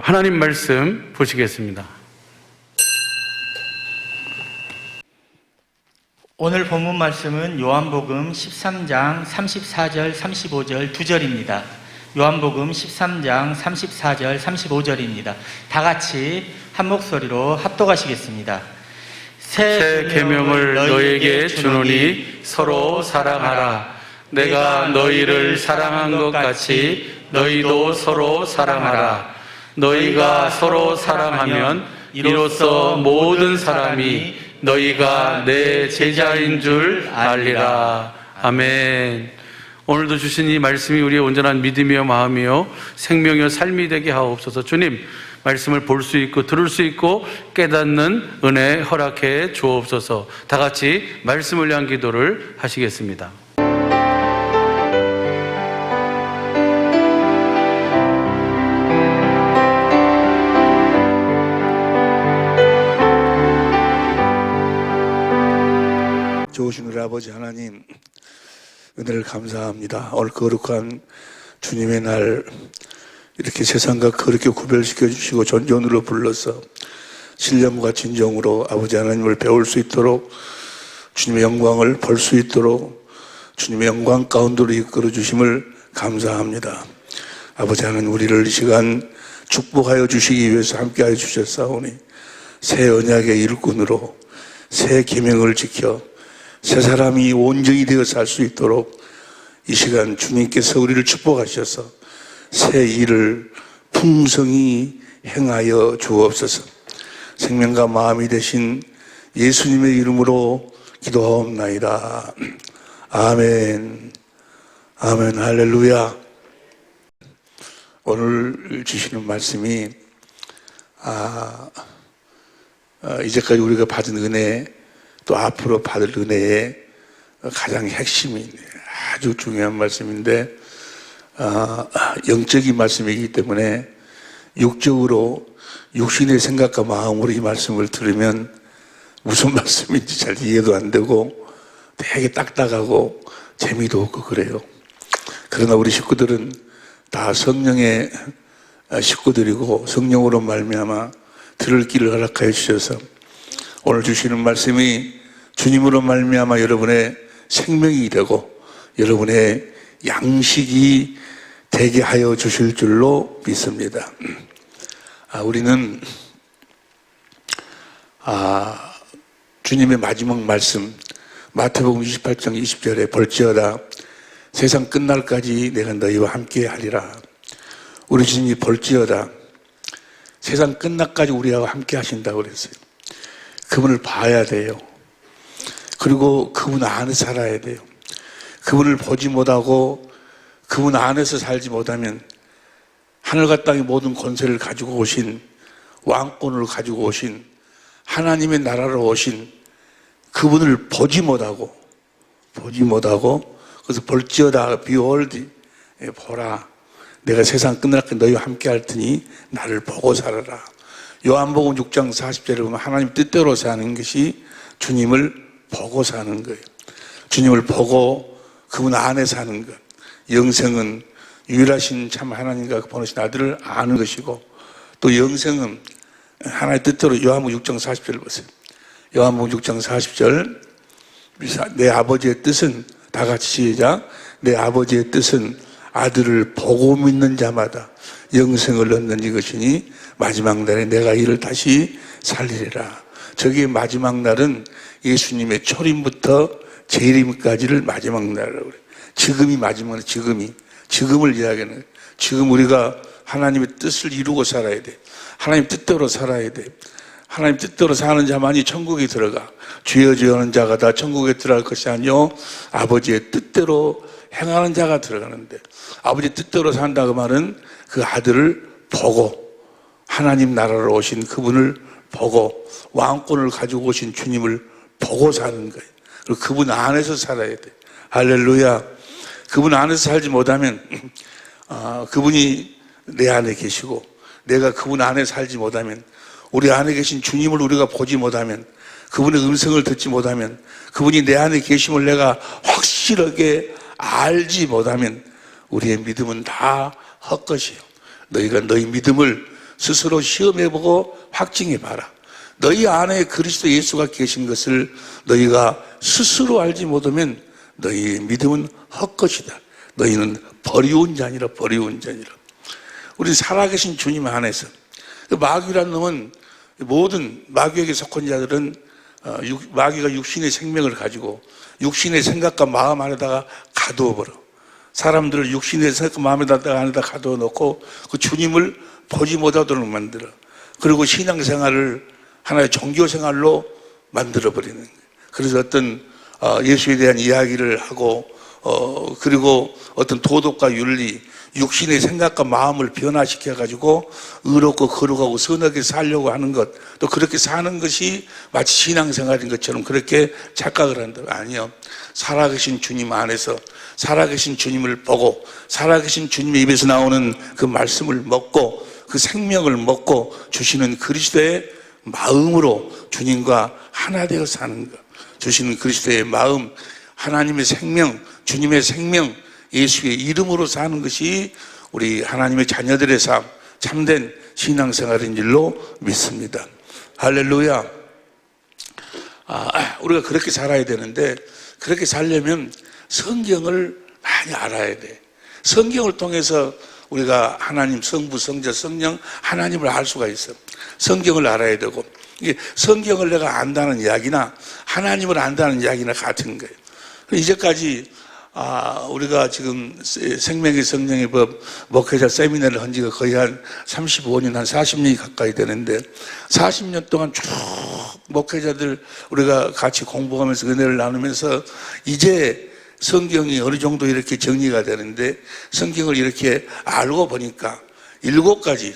하나님 말씀 보시겠습니다. 오늘 본문 말씀은 요한복음 13장 34절 35절 두 절입니다. 요한복음 13장 34절 35절입니다. 다 같이 한 목소리로 합독하시겠습니다. 새 계명을 너희에게 주노니 서로 사랑하라. 내가 너희를 사랑한 것 같이 너희도 서로 사랑하라. 너희가 서로 사랑하면 이로써 모든 사람이 너희가 내 제자인 줄 알리라. 아멘. 오늘도 주신 이 말씀이 우리의 온전한 믿음이요 마음이요 생명이요 삶이 되게 하옵소서. 주님, 말씀을 볼 수 있고 들을 수 있고 깨닫는 은혜 허락해 주옵소서. 다 같이 말씀을 위한 기도를 하시겠습니다. 좋으신 우리 아버지 하나님, 은혜를 감사합니다. 오늘 거룩한 주님의 날 이렇게 세상과 그렇게 구별시켜 주시고 존존으로 불러서 신령과 진정으로 아버지 하나님을 배울 수 있도록, 주님의 영광을 볼 수 있도록 주님의 영광 가운데로 이끌어 주심을 감사합니다. 아버지 하나님, 우리를 이 시간 축복하여 주시기 위해서 함께하여 주셨사오니 새 언약의 일꾼으로 새 계명을 지켜 새 사람이 온전히 되어 살 수 있도록 이 시간 주님께서 우리를 축복하셔서 새 일을 풍성히 행하여 주옵소서. 생명과 마음이 되신 예수님의 이름으로 기도하옵나이다. 아멘. 아멘. 할렐루야. 오늘 주시는 말씀이 이제까지 우리가 받은 은혜, 또 앞으로 받을 은혜의 가장 핵심이 있네요. 아주 중요한 말씀인데 영적인 말씀이기 때문에 육적으로 육신의 생각과 마음으로 이 말씀을 들으면 무슨 말씀인지 잘 이해도 안 되고 되게 딱딱하고 재미도 없고 그래요. 그러나 우리 식구들은 다 성령의 식구들이고 성령으로 말미암아 들을 길을 허락하여 주셔서 오늘 주시는 말씀이 주님으로 말미암아 여러분의 생명이 되고 여러분의 양식이 되게 하여 주실 줄로 믿습니다. 우리는 주님의 마지막 말씀 마태복음 28장 20절에 볼지어다 세상 끝날까지 내가 너희와 함께 하리라. 우리 주님이 볼지어다 세상 끝날까지 우리와 함께 하신다고 그랬어요. 그분을 봐야 돼요. 그리고 그분 안에서 살아야 돼요. 그분을 보지 못하고 그분 안에서 살지 못하면 하늘과 땅의 모든 권세를 가지고 오신, 왕권을 가지고 오신, 하나님의 나라로 오신 그분을 보지 못하고 그래서 볼지어다 behold, 보라, 내가 세상 끝날까지 너희와 함께 할 테니 나를 보고 살아라. 요한복음 6장 40절에 보면 하나님 뜻대로 사는 것이 주님을 보고 사는 거예요. 주님을 보고 그분 안에 사는 것. 영생은 유일하신 참 하나님과 보내신 아들을 아는 것이고, 또 영생은 하나님의 뜻대로 요한복음 6장 40절 보세요. 요한복음 6장 40절 내 아버지의 뜻은, 다 같이 시작, 내 아버지의 뜻은 아들을 보고 믿는 자마다 영생을 얻는 이것이니 마지막 날에 내가 이를 다시 살리리라. 저기 마지막 날은 예수님의 초림부터 재림까지를 마지막 날이라고 그래요. 지금이 마지막 날, 지금을 이야기하는 거예요. 지금 우리가 하나님의 뜻을 이루고 살아야 돼. 하나님 뜻대로 살아야 돼. 하나님 뜻대로 사는 자만이 천국에 들어가. 주여 주여 하는 자가 다 천국에 들어갈 것이 아니요 아버지의 뜻대로 행하는 자가 들어가는데, 아버지 뜻대로 산다 그 말은 그 아들을 보고 하나님 나라로 오신 그분을 보고 왕권을 가지고 오신 주님을 보고 사는 거예요. 그리고 그분 안에서 살아야 돼. 할렐루야. 그분 안에서 살지 못하면 그분이 내 안에 계시고 내가 그분 안에 살지 못하면, 우리 안에 계신 주님을 우리가 보지 못하면, 그분의 음성을 듣지 못하면, 그분이 내 안에 계심을 내가 확실하게 알지 못하면 우리의 믿음은 다 헛것이에요. 너희가 너희 믿음을 스스로 시험해보고 확증해봐라. 너희 안에 그리스도 예수가 계신 것을 너희가 스스로 알지 못하면 너희의 믿음은 헛것이다. 너희는 버리운 자니라, 버리운 자니라. 우리 살아계신 주님 안에서, 마귀라는 놈은, 모든 마귀에게 속한 자들은 마귀가 육신의 생명을 가지고 육신의 생각과 마음 안에다가 가두어버려. 사람들을 육신의 생각과 마음 안에다 가두어 놓고 그 주님을 보지 못하도록 만들어. 그리고 신앙생활을 하나의 종교생활로 만들어버리는 거예요. 그래서 어떤 예수에 대한 이야기를 하고 그리고 어떤 도덕과 윤리, 육신의 생각과 마음을 변화시켜가지고 의롭고 거룩하고 선하게 살려고 하는 것, 또 그렇게 사는 것이 마치 신앙생활인 것처럼 그렇게 착각을 한다. 아니요. 살아계신 주님 안에서 살아계신 주님을 보고 살아계신 주님의 입에서 나오는 그 말씀을 먹고 그 생명을 먹고 주시는 그리스도의 마음으로 주님과 하나 되어 사는 것, 주시는 그리스도의 마음, 하나님의 생명, 주님의 생명, 예수의 이름으로 사는 것이 우리 하나님의 자녀들의 삶, 참된 신앙생활인 줄로 믿습니다. 할렐루야. 우리가 그렇게 살아야 되는데, 그렇게 살려면 성경을 많이 알아야 돼. 성경을 통해서 우리가 하나님, 성부, 성자, 성령, 하나님을 알 수가 있어. 성경을 알아야 되고, 이게 성경을 내가 안다는 이야기나 하나님을 안다는 이야기나 같은 거예요. 이제까지 우리가 지금 생명의 성령의 법 목회자 세미나를 한 지가 거의 한 35년, 한 40년이 가까이 되는데 40년 동안 쭉 목회자들 우리가 같이 공부하면서 은혜를 나누면서 이제 성경이 어느 정도 이렇게 정리가 되는데 성경을 이렇게 알고 보니까 7가지,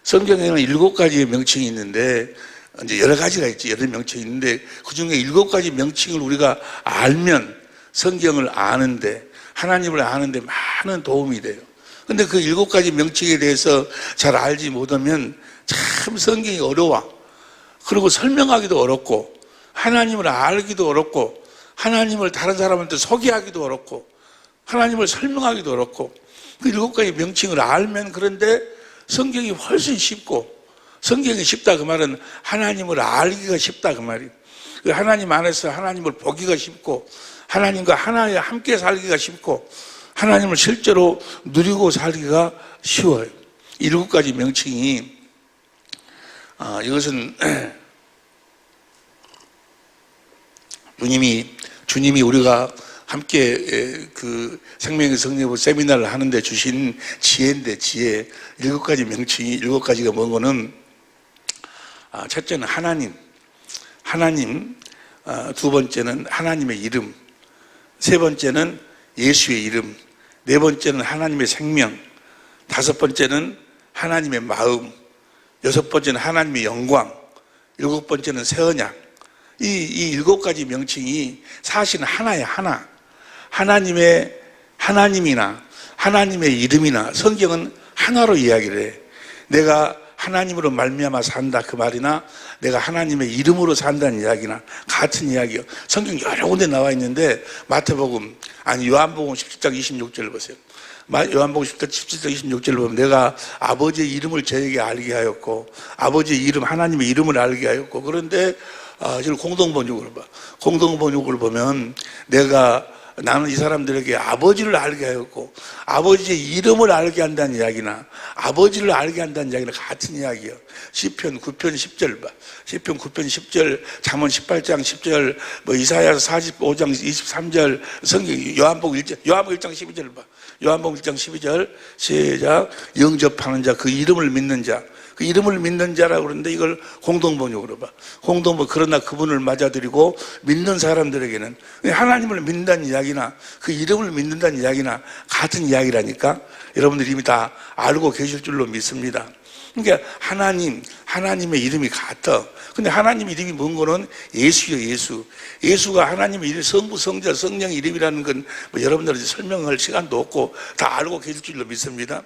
성경에는 7가지의 명칭이 있는데 이제 여러 가지가 있지, 여러 명칭이 있는데 그 중에 7가지 명칭을 우리가 알면 성경을 아는데, 하나님을 아는데 많은 도움이 돼요. 근데 그 7가지 명칭에 대해서 잘 알지 못하면 참 성경이 어려워. 그리고 설명하기도 어렵고, 하나님을 알기도 어렵고, 하나님을 다른 사람한테 소개하기도 어렵고, 하나님을 설명하기도 어렵고, 그 7가지 명칭을 알면 그런데 성경이 훨씬 쉽고, 성경이 쉽다 그 말은 하나님을 알기가 쉽다 그 말이에요. 하나님 안에서 하나님을 보기가 쉽고, 하나님과 하나에 함께 살기가 쉽고 하나님을 실제로 누리고 살기가 쉬워요. 7가지 명칭이 이것은 주님이 우리가 함께 그 생명의 성령의 세미나를 하는데 주신 지혜인데 지혜 7가지 명칭이 7가지가 뭔가는 첫째는 하나님, 두 번째는 하나님의 이름, 세 번째는 예수의 이름, 네 번째는 하나님의 생명, 다섯 번째는 하나님의 마음, 여섯 번째는 하나님의 영광, 7번째는 새 언약. 이 7가지 명칭이 사실은 하나의 하나. 하나님이나 하나님의 이름이나 성경은 하나로 이야기를 해. 내가 하나님으로 말미암아 산다 그 말이나 내가 하나님의 이름으로 산다는 이야기나 같은 이야기요. 성경 여러 군데 나와 있는데 요한복음 17장 26절을 보세요. 요한복음 17장 26절을 보면 내가 아버지의 이름을 저에게 알게 하였고 아버지의 이름 하나님의 이름을 알게 하였고 그런데 지금 공동번역으로 봐. 공동번역을 보면 나는 이 사람들에게 아버지를 알게 하였고 아버지의 이름을 알게 한다는 이야기나 아버지를 알게 한다는 이야기나 같은 이야기예요. 시편 9편 10절 봐. 시편 9편 10절, 잠언 18장 10절, 이사야서 45장 23절, 성경 요한복음 1장 12절 봐. 요한복음 1장 12절 시작. 영접하는 자, 그 이름을 믿는 자. 그 이름을 믿는 자라고 그러는데 이걸 공동번역으로 봐. 그러나 그분을 맞아들이고 믿는 사람들에게는 하나님을 믿는다는 이야기나 그 이름을 믿는다는 이야기나 같은 이야기라니까 여러분들이 이미 다 알고 계실 줄로 믿습니다. 그러니까 하나님의 이름이 같아. 근데 하나님 이름이 뭔 거는 예수예요, 예수. 예수가 하나님의 이름, 성부, 성자, 성령 이름이라는 건 여러분들한테 설명할 시간도 없고 다 알고 계실 줄로 믿습니다.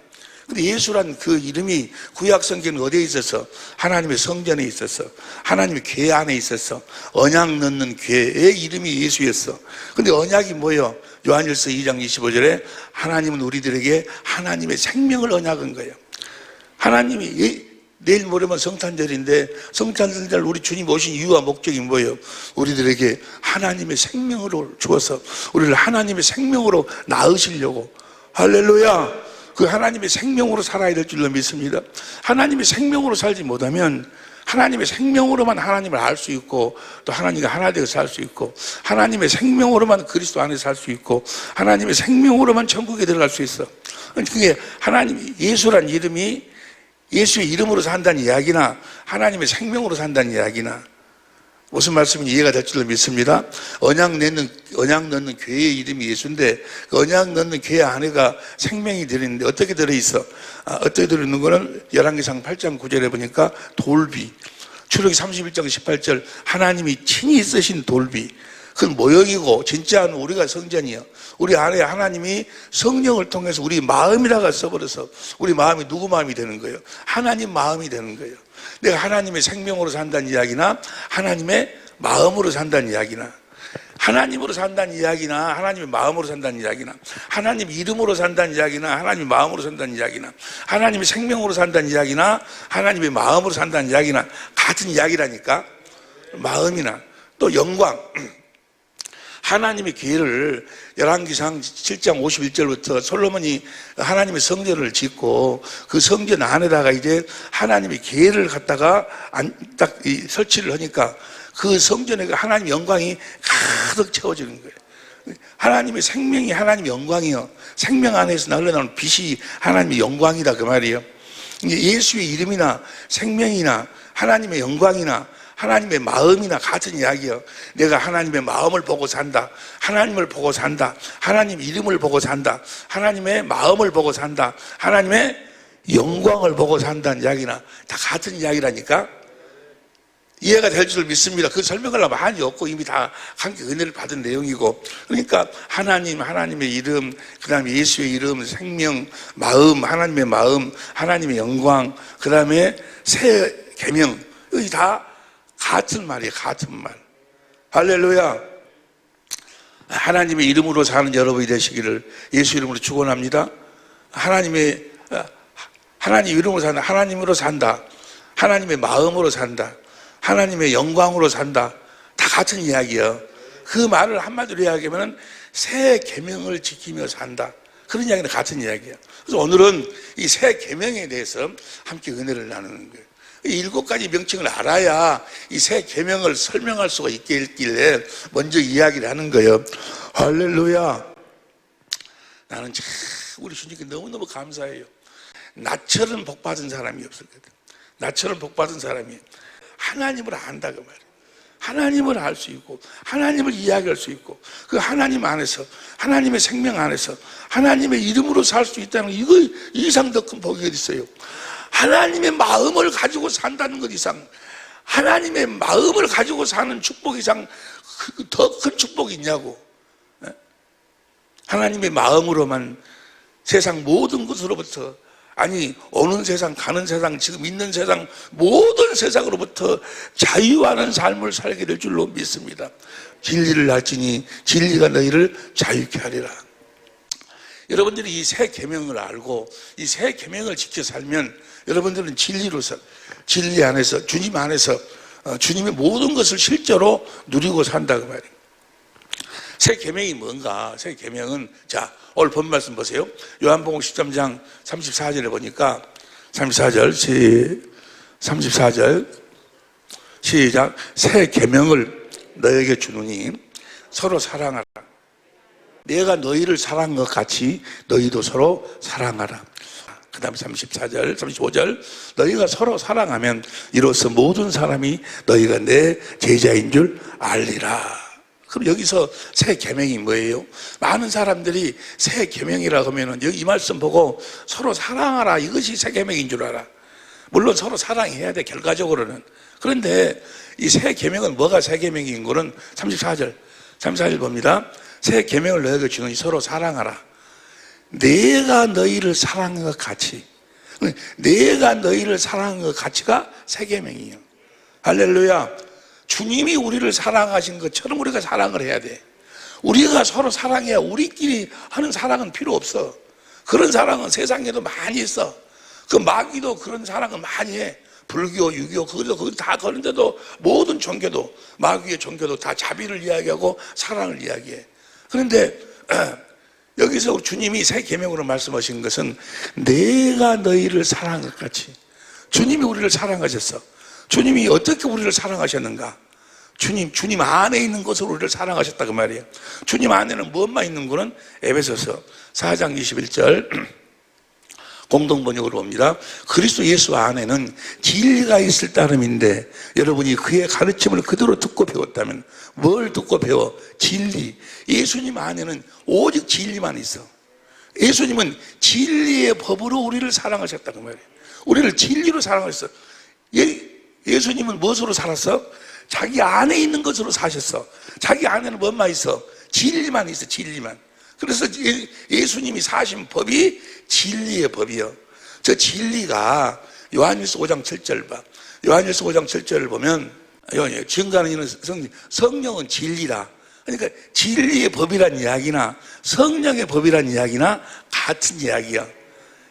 근데 예수란 그 이름이 구약 성경은 어디에 있었어? 하나님의 성전에 있었어. 하나님의 궤 안에 있었어. 언약 넣는 궤의 이름이 예수였어. 근데 언약이 뭐예요? 요한일서 2장 25절에 하나님은 우리들에게 하나님의 생명을 언약한 거예요. 하나님이 내일 모레면 성탄절인데 성탄절 우리 주님 오신 이유와 목적이 뭐예요? 우리들에게 하나님의 생명으로 주어서 우리를 하나님의 생명으로 낳으시려고. 할렐루야. 그 하나님의 생명으로 살아야 될 줄로 믿습니다. 하나님의 생명으로 살지 못하면 하나님의 생명으로만 하나님을 알 수 있고 또 하나님과 하나 되어 살 수 있고 하나님의 생명으로만 그리스도 안에 살 수 있고 하나님의 생명으로만 천국에 들어갈 수 있어. 그게 하나님 예수란 이름이 예수의 이름으로 산다는 이야기나 하나님의 생명으로 산다는 이야기나 무슨 말씀인지 이해가 될 줄로 믿습니다. 언약 넣는 교회의 이름이 예수인데 그 언약 넣는 교회 안에가 생명이 들어있는데 어떻게 들어있어? 어떻게 들어있는 거는 열왕기상 8장 9절에 보니까 돌비, 출애굽기 31장 18절 하나님이 친히 쓰신 돌비, 그건 모형이고 진짜는 우리가 성전이야. 우리 안에 하나님이 성령을 통해서 우리 마음이라가 써버려서 우리 마음이 누구 마음이 되는 거예요? 하나님 마음이 되는 거예요. 내가 하나님의 생명으로 산다는 이야기나 하나님의 마음으로 산다는 이야기나 하나님으로 산다는 이야기나 하나님의 마음으로 산다는 이야기나 하나님 이름으로 산다는 이야기나 하나님의 마음으로 산다는 이야기나 하나님의 생명으로 산다는 이야기나 하나님의 마음으로 산다는 이야기나 같은 이야기라니까. 마음이나 또 영광, 하나님의 기회를 열왕기상 7장 51절부터 솔로몬이 하나님의 성전을 짓고 그 성전 안에다가 이제 하나님의 기회를 갖다가 딱 설치를 하니까 그 성전에 하나님의 영광이 가득 채워지는 거예요. 하나님의 생명이 하나님의 영광이요. 생명 안에서 흘러나오는 빛이 하나님의 영광이다 그 말이에요. 이제 예수의 이름이나 생명이나 하나님의 영광이나 하나님의 마음이나 같은 이야기예요. 내가 하나님의 마음을 보고 산다. 하나님을 보고 산다. 하나님 이름을 보고 산다. 하나님의 마음을 보고 산다. 하나님의 영광을 보고 산다는 이야기나 다 같은 이야기라니까. 이해가 될 줄 믿습니다. 그 설명을 하면 한이 없고 이미 다 함께 은혜를 받은 내용이고. 그러니까 하나님의 이름, 그 다음에 예수의 이름, 생명, 마음, 하나님의 마음, 하나님의 영광, 그 다음에 새 계명, 이것이 다 같은 말이에요. 같은 말. 할렐루야. 하나님의 이름으로 사는 여러분이 되시기를 예수 이름으로 축원합니다. 하나님 이름으로 산다. 하나님으로 산다. 하나님의 마음으로 산다. 하나님의 영광으로 산다. 다 같은 이야기예요. 그 말을 한마디로 이야기하면 새 계명을 지키며 산다. 그런 이야기는 같은 이야기예요. 그래서 오늘은 이 새 계명에 대해서 함께 은혜를 나누는 거예요. 이 7가지 명칭을 알아야 이 새 계명을 설명할 수가 있겠길래 먼저 이야기를 하는 거예요. 할렐루야. 나는 참 우리 주님께 너무너무 감사해요. 나처럼 복받은 사람이 없을 거다. 나처럼 복받은 사람이 하나님을 안다 그 말이에요. 하나님을 알 수 있고 하나님을 이야기할 수 있고 그 하나님 안에서 하나님의 생명 안에서 하나님의 이름으로 살 수 있다는 이거 이상 더 큰 복이 어디 있어요. 하나님의 마음을 가지고 산다는 것 이상, 하나님의 마음을 가지고 사는 축복 이상 더 큰 축복이 있냐고. 하나님의 마음으로만 세상 모든 것으로부터, 아니 오는 세상 가는 세상 지금 있는 세상 모든 세상으로부터 자유하는 삶을 살게 될 줄로 믿습니다. 진리를 알지니 진리가 너희를 자유케 하리라. 여러분들이 이 새 계명을 알고 이 새 계명을 지켜 살면 여러분들은 진리 안에서 주님 안에서 주님의 모든 것을 실제로 누리고 산다 그 말이에요. 새 계명이 뭔가? 새 계명은 자 오늘 본 말씀 보세요. 요한복음 13장 34절에 보니까 34절 시작. 새 계명을 너에게 주노니 서로 사랑하라. 내가 너희를 사랑한 것 같이 너희도 서로 사랑하라. 그 다음에 34절 35절 너희가 서로 사랑하면 이로써 모든 사람이 너희가 내 제자인 줄 알리라. 그럼 여기서 새 계명이 뭐예요? 많은 사람들이 새 계명이라고 하면은 여기 이 말씀 보고 서로 사랑하라 이것이 새 계명인 줄 알아. 물론 서로 사랑해야 돼 결과적으로는. 그런데 이 새 계명은 뭐가 새 계명인 거는 34절 봅니다. 새 계명을 너희에게 주노니 서로 사랑하라. 내가 너희를 사랑한 것 같이, 내가 너희를 사랑한 것 같이가 새 계명이에요. 할렐루야. 주님이 우리를 사랑하신 것처럼 우리가 사랑을 해야 돼. 우리가 서로 사랑해야 우리끼리 하는 사랑은 필요 없어. 그런 사랑은 세상에도 많이 있어. 그 마귀도 그런 사랑을 많이 해. 불교, 유교, 그거 다 그런데도 모든 종교도, 마귀의 종교도 다 자비를 이야기하고 사랑을 이야기해. 그런데 여기서 우리 주님이 새 계명으로 말씀하신 것은 내가 너희를 사랑한 것 같이. 주님이 우리를 사랑하셨어. 주님이 어떻게 우리를 사랑하셨는가? 주님 안에 있는 것으로 우리를 사랑하셨다 그 말이에요. 주님 안에는 무엇만 있는 거는 에베소서 4장 21절 공동번역으로 옵니다. 그리스도 예수 안에는 진리가 있을 따름인데 여러분이 그의 가르침을 그대로 듣고 배웠다면 뭘 듣고 배워? 진리. 예수님 안에는 오직 진리만 있어. 예수님은 진리의 법으로 우리를 사랑하셨다 그 말이에요. 우리를 진리로 사랑하셨어. 예수님은 무엇으로 살았어? 자기 안에 있는 것으로 사셨어. 자기 안에는 뭐만 있어? 진리만 있어. 진리만. 그래서 예수님이 사신 법이 진리의 법이요. 저 진리가 요한일서 5장 7절 봐. 요한일서 5장 7절을 보면 증거하는 이는 성령은 진리라. 그러니까 진리의 법이란 이야기나 성령의 법이란 이야기나 같은 이야기야.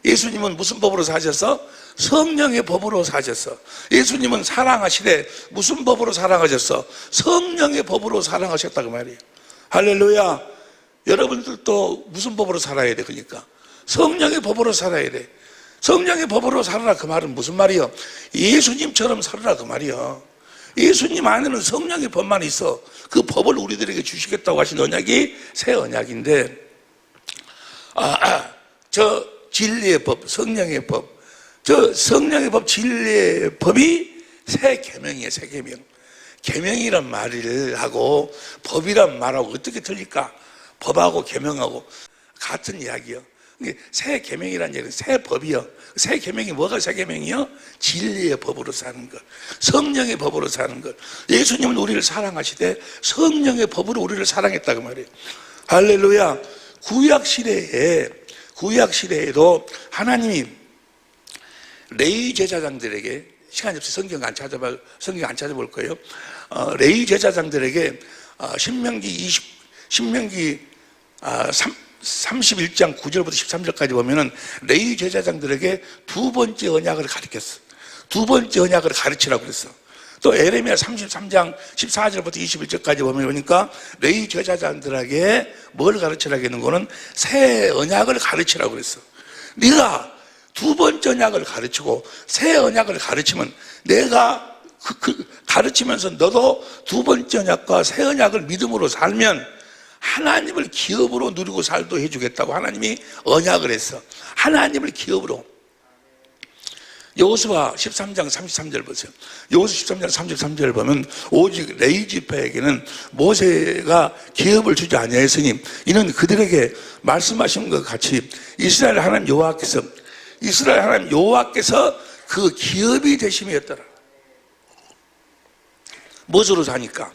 예수님은 무슨 법으로 사셨어? 성령의 법으로 사셨어. 예수님은 사랑하시되 무슨 법으로 사랑하셨어? 성령의 법으로 사랑하셨다 그 말이에요. 할렐루야. 여러분들도 무슨 법으로 살아야 돼? 그러니까 성령의 법으로 살아야 돼. 성령의 법으로 살아라 그 말은 무슨 말이요? 예수님처럼 살아라 그 말이요. 예수님 안에는 성령의 법만 있어. 그 법을 우리들에게 주시겠다고 하신 언약이 새 언약인데 저 진리의 법, 성령의 법, 저 성령의 법, 진리의 법이 새 계명이에요. 새 계명. 계명이란 말을 하고 법이란 말하고 어떻게 틀릴까? 법하고 계명하고 같은 이야기요. 새 계명이란 얘기는 새 법이요. 새 계명이 뭐가 새 계명이요? 진리의 법으로 사는 것, 성령의 법으로 사는 것. 예수님은 우리를 사랑하시되 성령의 법으로 우리를 사랑했다고 말이에요. 할렐루야. 구약 시대에도 하나님이 레위 제사장들에게, 시간이 없어 성경 안 찾아볼 거예요. 레위 제사장들에게 신명기 31장 9절부터 13절까지 보면은 레위 제사장들에게 두 번째 언약을 가르쳤어. 두 번째 언약을 가르치라고 그랬어. 또 에레미야 33장 14절부터 21절까지 보니까 레위 제사장들에게 뭘 가르치라고 하는 거는 새 언약을 가르치라고 그랬어. 네가 두 번째 언약을 가르치고 새 언약을 가르치면 내가 가르치면서 너도 두 번째 언약과 새 언약을 믿음으로 살면 하나님을 기업으로 누리고 살도 해주겠다고 하나님이 언약을 했어. 하나님을 기업으로. 여호수아 13장 33절 보세요. 여호수아 13장 33절 보면 오직 레위 지파에게는 모세가 기업을 주지 아니하였으니 이는 그들에게 말씀하신 것 같이 이스라엘 하나님 여호와께서 그 기업이 되심이었더라. 무엇으로 사니까?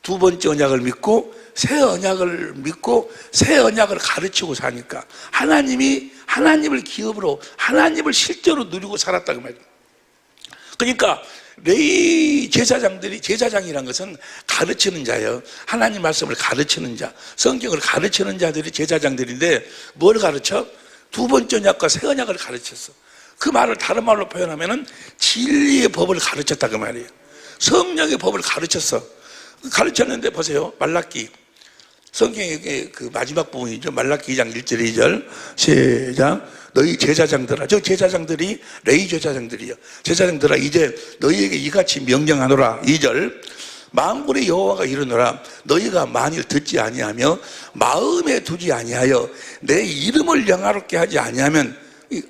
두 번째 언약을 믿고 새 언약을 믿고 새 언약을 가르치고 사니까 하나님을 기업으로 하나님을 실제로 누리고 살았다 그 말이에요. 그러니까 레위 제사장이란 것은 가르치는 자예요. 하나님 말씀을 가르치는 자, 성경을 가르치는 자들이 제사장들인데 뭘 가르쳐? 두 번째 언약과 새 언약을 가르쳤어. 그 말을 다른 말로 표현하면은 진리의 법을 가르쳤다 그 말이에요. 성령의 법을 가르쳤는데 보세요. 말라기 성경의 그 마지막 부분이죠. 말라기 2장 1절 2절 시작. 너희 제사장들아, 저 제사장들이 레위 제사장들이요. 제사장들아 이제 너희에게 이같이 명령하노라. 2절 만군의 여호와가 이르노라. 너희가 만일 듣지 아니하며 마음에 두지 아니하여 내 이름을 영화롭게 하지 아니하면,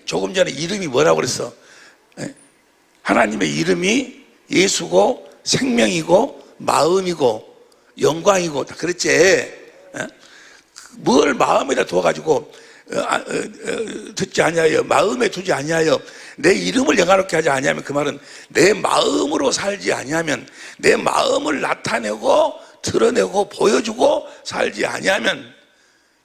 조금 전에 이름이 뭐라고 그랬어? 하나님의 이름이 예수고 생명이고 마음이고 영광이고 다 그랬지. 뭘 마음에다 두어가지고 듣지 아니하여 마음에 두지 아니하여 내 이름을 영화롭게 하지 아니하면, 그 말은 내 마음으로 살지 아니하면, 내 마음을 나타내고 드러내고 보여주고 살지 아니하면,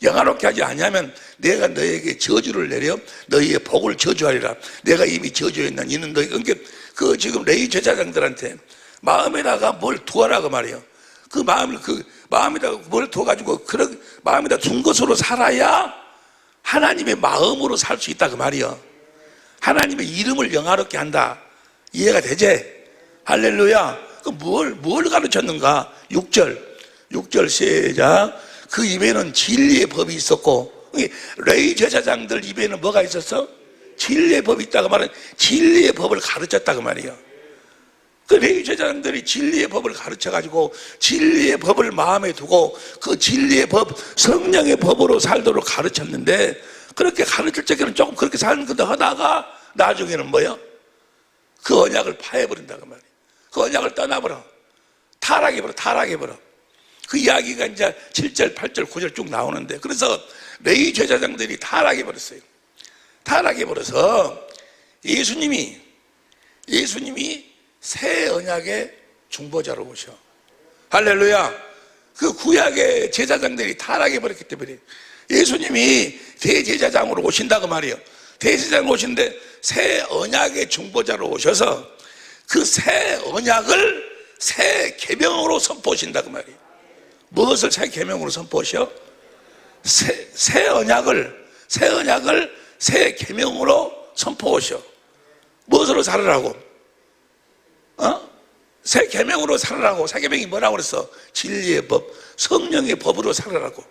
영화롭게 하지 아니하면 내가 너에게 저주를 내려 너희의 복을 저주하리라. 내가 이미 저주했나 이는 너희. 그러니까 그 지금 레위 제사장들한테 마음에다가 뭘 두어라고 말이에요. 그 마음에다가 뭘 두어가지고 그런 마음에다 둔 것으로 살아야 하나님의 마음으로 살 수 있다 그 말이에요. 하나님의 이름을 영화롭게 한다. 이해가 되지? 할렐루야. 그 뭘 가르쳤는가? 6절 시작. 그 입에는 진리의 법이 있었고, 레위 제사장들 입에는 뭐가 있었어? 진리의 법이 있다고 말은 진리의 법을 가르쳤다고 말이에요. 그 레위 제사장들이 진리의 법을 가르쳐가지고 진리의 법을 마음에 두고 그 진리의 법, 성령의 법으로 살도록 가르쳤는데, 그렇게 가르칠 적에는 조금 그렇게 사는 것도 하다가 나중에는 뭐야? 그 언약을 파해버린다고 말이에요. 그 언약을 떠나버려. 타락해버려. 그 이야기가 이제 7절, 8절, 9절 쭉 나오는데, 그래서 레위 제사장들이 타락해버렸어요. 타락해버려서 예수님이 새 언약의 중보자로 오셔. 할렐루야. 그 구약의 제사장들이 타락해버렸기 때문에 예수님이 대제사장으로 오신다고 말이에요. 대제사장으로 오신데 새 언약의 중보자로 오셔서 그 새 언약을 새 계명으로 선포하신다고 말이에요. 무엇을 새 계명으로 선포하셔? 새 언약을 새 계명으로 선포하셔. 무엇으로 살으라고? 새 계명으로 살으라고. 새 계명이 뭐라고 그랬어? 진리의 법, 성령의 법으로 살으라고.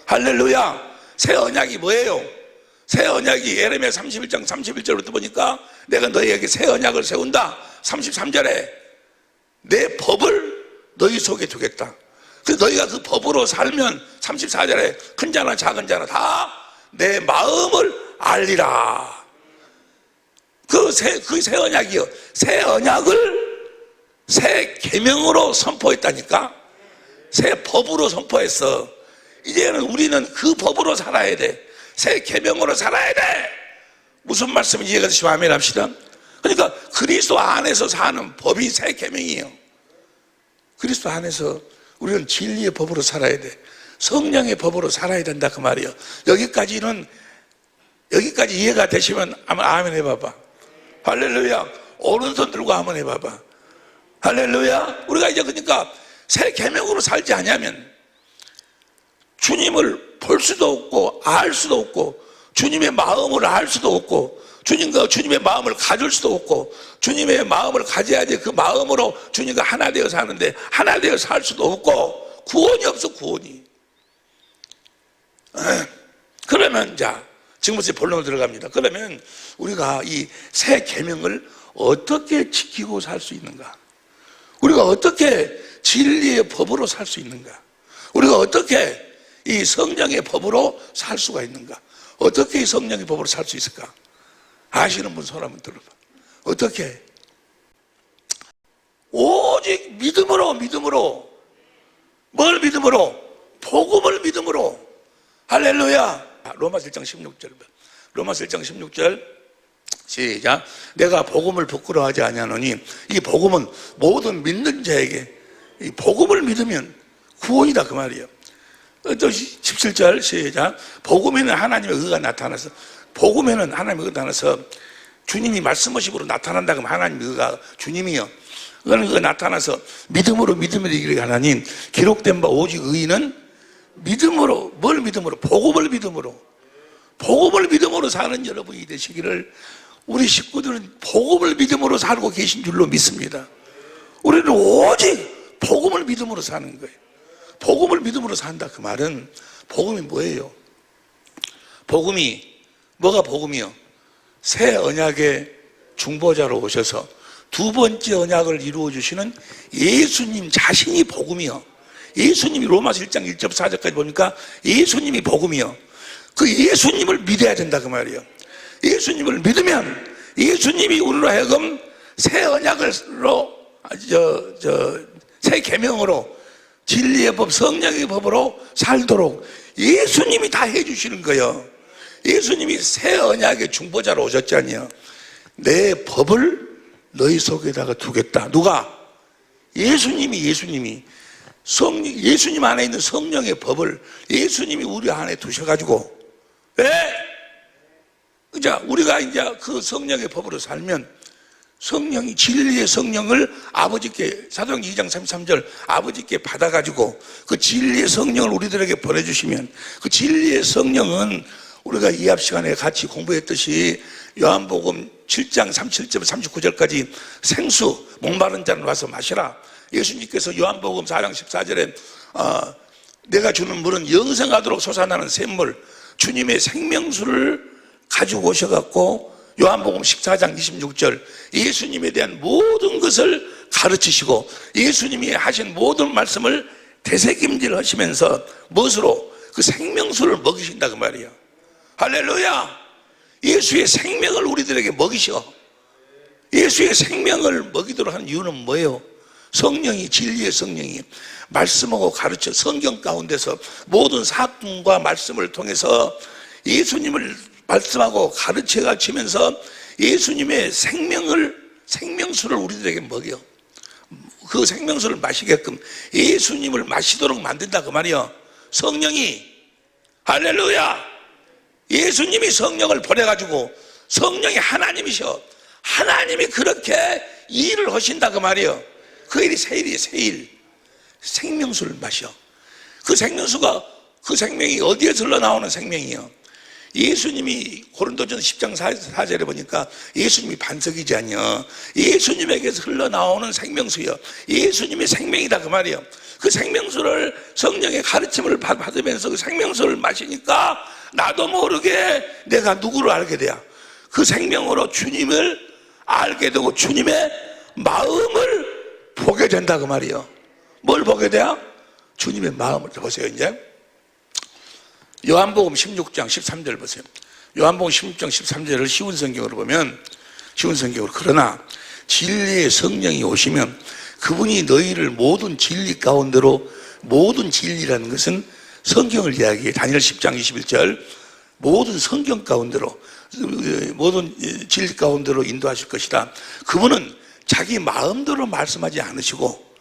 할렐루야. 새 언약이 뭐예요? 새 언약이 예레미야 31장 31절부터 보니까 내가 너희에게 새 언약을 세운다. 33절에 내 법을 너희 속에 두겠다. 그래서 너희가 그 법으로 살면 34절에 큰 자나 작은 자나 다 내 마음을 알리라. 그 새 언약이요. 새 언약을 새 계명으로 선포했다니까. 새 법으로 선포했어. 이제는 우리는 그 법으로 살아야 돼. 새 계명으로 살아야 돼. 무슨 말씀인지 이해가 되시면 아멘 합시다. 그러니까 그리스도 안에서 사는 법이 새 계명이에요. 그리스도 안에서 우리는 진리의 법으로 살아야 돼. 성령의 법으로 살아야 된다 그 말이에요. 여기까지 이해가 되시면 아멘 해봐봐. 할렐루야. 오른손 들고 한번 해봐봐. 할렐루야. 우리가 이제 그러니까 새 계명으로 살지 않으면 주님을 볼 수도 없고 알 수도 없고 주님의 마음을 알 수도 없고 주님과 주님의 마음을 가질 수도 없고 주님의 마음을 가져야지 그 마음으로 주님과 하나 되어 사는데 하나 되어 살 수도 없고 구원이 없어. 구원이. 그러면 자 지금부터 본론으로 들어갑니다. 그러면 우리가 이 새 계명을 어떻게 지키고 살 수 있는가? 우리가 어떻게 진리의 법으로 살 수 있는가? 우리가 어떻게 이 성령의 법으로 살 수가 있는가? 어떻게 이 성령의 법으로 살 수 있을까? 아시는 분 손 한번 들어봐. 어떻게? 오직 믿음으로. 뭘 믿음으로? 복음을 믿음으로. 할렐루야. 로마서 1장 16절. 로마서 1장 16절. 시작. 내가 복음을 부끄러워하지 아니하노니 이 복음은 모든 믿는 자에게 이 복음을 믿으면 구원이다 그 말이에요. 또 17절 시작. 복음에는 하나님의 의가 나타나서 복음에는 하나님의 의가 나타나서 주님이 말씀하심으로 나타난다 그러면 하나님의 의가 주님이요. 그가 나타나서 믿음으로 믿음을 이기게 하나니 기록된 바 오직 의인은 믿음으로. 뭘 믿음으로? 복음을 믿음으로. 복음을 믿음으로 사는 여러분이 되시기를 우리 식구들은 복음을 믿음으로 살고 계신 줄로 믿습니다. 우리는 오직 복음을 믿음으로 사는 거예요. 복음을 믿음으로 산다 그 말은 복음이 뭐예요? 복음이 뭐가 복음이요? 새 언약의 중보자로 오셔서 두 번째 언약을 이루어 주시는 예수님 자신이 복음이요. 예수님이 로마서 1장 1절 4절까지 보니까 예수님이 복음이요. 그 예수님을 믿어야 된다 그 말이에요. 예수님을 믿으면 예수님이 우리로 하여금 새 언약으로 새 계명으로 진리의 법, 성령의 법으로 살도록 예수님이 다 해주시는 거예요. 예수님이 새 언약의 중보자로 오셨잖아요. 내 법을 너희 속에다가 두겠다. 누가? 예수님이 예수님 안에 있는 성령의 법을 예수님이 우리 안에 두셔가지고 자, 우리가 이제 그 성령의 법으로 살면 성령이 진리의 성령을 아버지께 사도행 2장 33절 아버지께 받아가지고 그 진리의 성령을 우리들에게 보내주시면 그 진리의 성령은 우리가 이 앞 시간에 같이 공부했듯이 요한복음 7장 37절 39절까지 생수 목마른 자는 와서 마시라. 예수님께서 요한복음 4장 14절에 내가 주는 물은 영생하도록 솟아나는 샘물, 주님의 생명수를 가지고 오셔갖고 요한복음 14장 26절 예수님에 대한 모든 것을 가르치시고 예수님이 하신 모든 말씀을 되새김질 하시면서 무엇으로? 그 생명수를 먹이신다 그 말이에요. 할렐루야. 예수의 생명을 우리들에게 먹이셔. 예수의 생명을 먹이도록 하는 이유는 뭐예요? 성령이, 진리의 성령이 말씀하고 가르쳐 성경 가운데서 모든 사건과 말씀을 통해서 예수님을 말씀하고 가르치면서 예수님의 생명수를 우리들에게 먹여. 그 생명수를 마시게끔 예수님을 마시도록 만든다 그 말이요. 성령이, 할렐루야. 예수님이 성령을 보내가지고 성령이 하나님이셔. 하나님이 그렇게 일을 하신다 그 말이요. 그 일이 새일이에요. 새일. 생명수를 마셔. 그 생명이 어디에서 흘러나오는 생명이요? 예수님이 고린도전서 10장 4절에 보니까 예수님이 반석이지 않냐. 예수님에게서 흘러나오는 생명수요. 예수님의 생명이다 그 말이에요. 그 생명수를 성령의 가르침을 받으면서 그 생명수를 마시니까 나도 모르게 내가 누구를 알게 돼요. 그 생명으로 주님을 알게 되고 주님의 마음을 보게 된다 그 말이에요. 뭘 보게 돼요? 주님의 마음을 보세요. 이제 요한복음 16장 13절 보세요. 요한복음 16장 13절을 쉬운 성경으로 보면, 쉬운 성경으로, 그러나 진리의 성령이 오시면 그분이 너희를 모든 진리 가운데로, 모든 진리라는 것은 성경을 이야기해. 다니엘 10장 21절 모든 성경 가운데로, 모든 진리 가운데로 인도하실 것이다. 그분은 자기 마음대로 말씀하지 않으시고,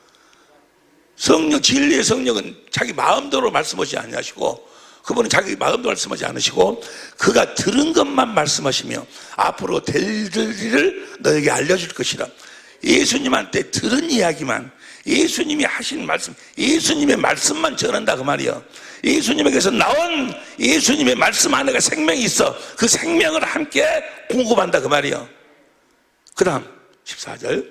진리의 성령은 자기 마음대로 말씀하지 아니하시고, 그분은 자기 마음대로 말씀하지 않으시고 그가 들은 것만 말씀하시며 앞으로 될 일을 너에게 알려줄 것이라. 예수님한테 들은 이야기만, 예수님이 하신 말씀, 예수님의 말씀만 전한다 그 말이에요. 예수님에게서 나온 예수님의 말씀 안에가 생명이 있어. 그 생명을 함께 공급한다 그 말이에요. 그 다음 14절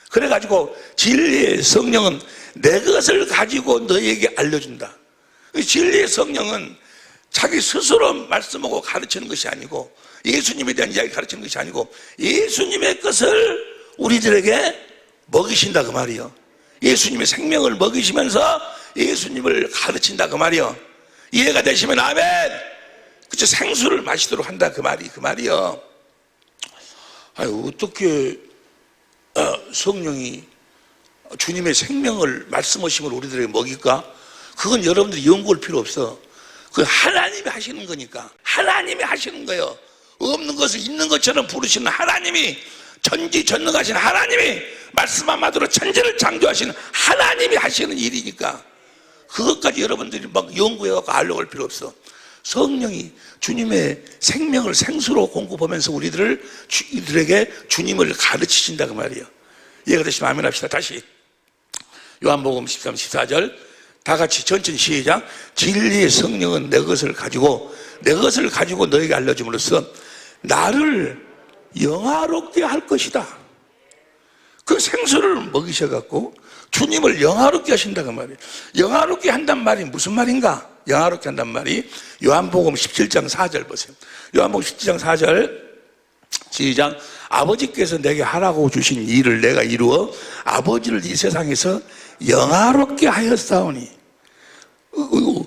그래가지고 진리의 성령은 내 것을 가지고 너에게 알려준다. 진리의 성령은 자기 스스로 말씀하고 가르치는 것이 아니고, 예수님에 대한 이야기 가르치는 것이 아니고 예수님의 것을 우리들에게 먹이신다 그 말이요. 예수님의 생명을 먹이시면서 예수님을 가르친다 그 말이요. 이해가 되시면 아멘. 그쵸? 생수를 마시도록 한다 그 말이요. 아유, 어떻게 성령이 주님의 생명을 말씀하심을 우리들에게 먹일까? 그건 여러분들이 연구할 필요 없어. 그건 하나님이 하시는 거니까. 하나님이 하시는 거예요. 없는 것을 있는 것처럼 부르시는 하나님이, 전지전능하신 하나님이, 말씀 한마디로 천지를 창조하시는 하나님이 하시는 일이니까 그것까지 여러분들이 막 연구해갖고 알려고 할 필요 없어. 성령이 주님의 생명을 생수로 공급하면서 우리들에게 주님을 가르치신다 그 말이에요. 이해가 되시면 아멘 합시다. 다시 요한복음 13, 14절 다 같이 전체 시작. 진리의 성령은 내 것을 가지고 너에게 알려줌으로써 나를 영화롭게 할 것이다. 그 생수를 먹이셔갖고 주님을 영화롭게 하신다 그 말이에요. 영화롭게 한단 말이 무슨 말인가? 영화롭게 한단 말이 요한복음 17장 4절 보세요. 요한복음 17장 4절 시작. 아버지께서 내게 하라고 주신 일을 내가 이루어 아버지를 이 세상에서 영화롭게 하였사오니.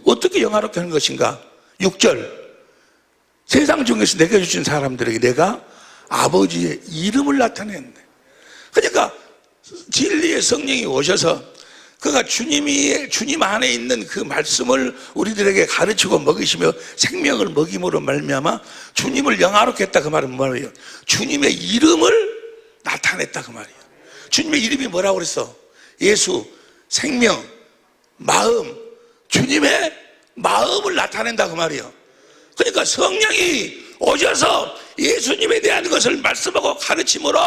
어떻게 영화롭게 하는 것인가? 6절 세상 중에서 내게 주신 사람들에게 내가 아버지의 이름을 나타냈네. 그러니까 진리의 성령이 오셔서 그가 주님 안에 있는 그 말씀을 우리들에게 가르치고 먹이시며 생명을 먹임으로 말미암아 주님을 영화롭게 했다 그 말은 뭐예요? 주님의 이름을 나타냈다 그 말이에요. 주님의 이름이 뭐라고 그랬어? 예수, 생명, 마음, 주님의 마음을 나타낸다 그 말이에요. 그러니까 성령이 오셔서 예수님에 대한 것을 말씀하고 가르침으로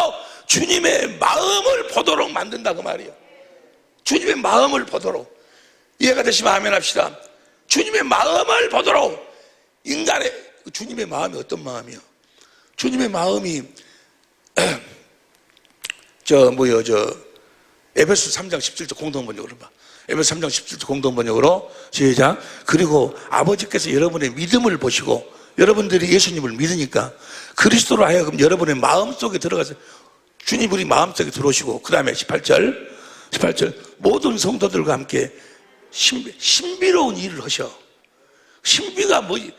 주님의 마음을 보도록 만든다 그 말이에요. 주님의 마음을 보도록. 이해가 되시면 아멘 합시다. 주님의 마음을 보도록 인간의 주님의 마음이 어떤 마음이요? 주님의 마음이 에베소 3장 17절 공동번역으로 봐. 에베소 3장 17절 공동번역으로 시작. 그리고 아버지께서 여러분의 믿음을 보시고 여러분들이 예수님을 믿으니까 그리스도로 하여금 여러분의 마음속에 들어가서 주님 우리 마음속에 들어오시고 그 다음에 18절 모든 성도들과 함께 신비로운 일을 하셔. 신비가 뭐지?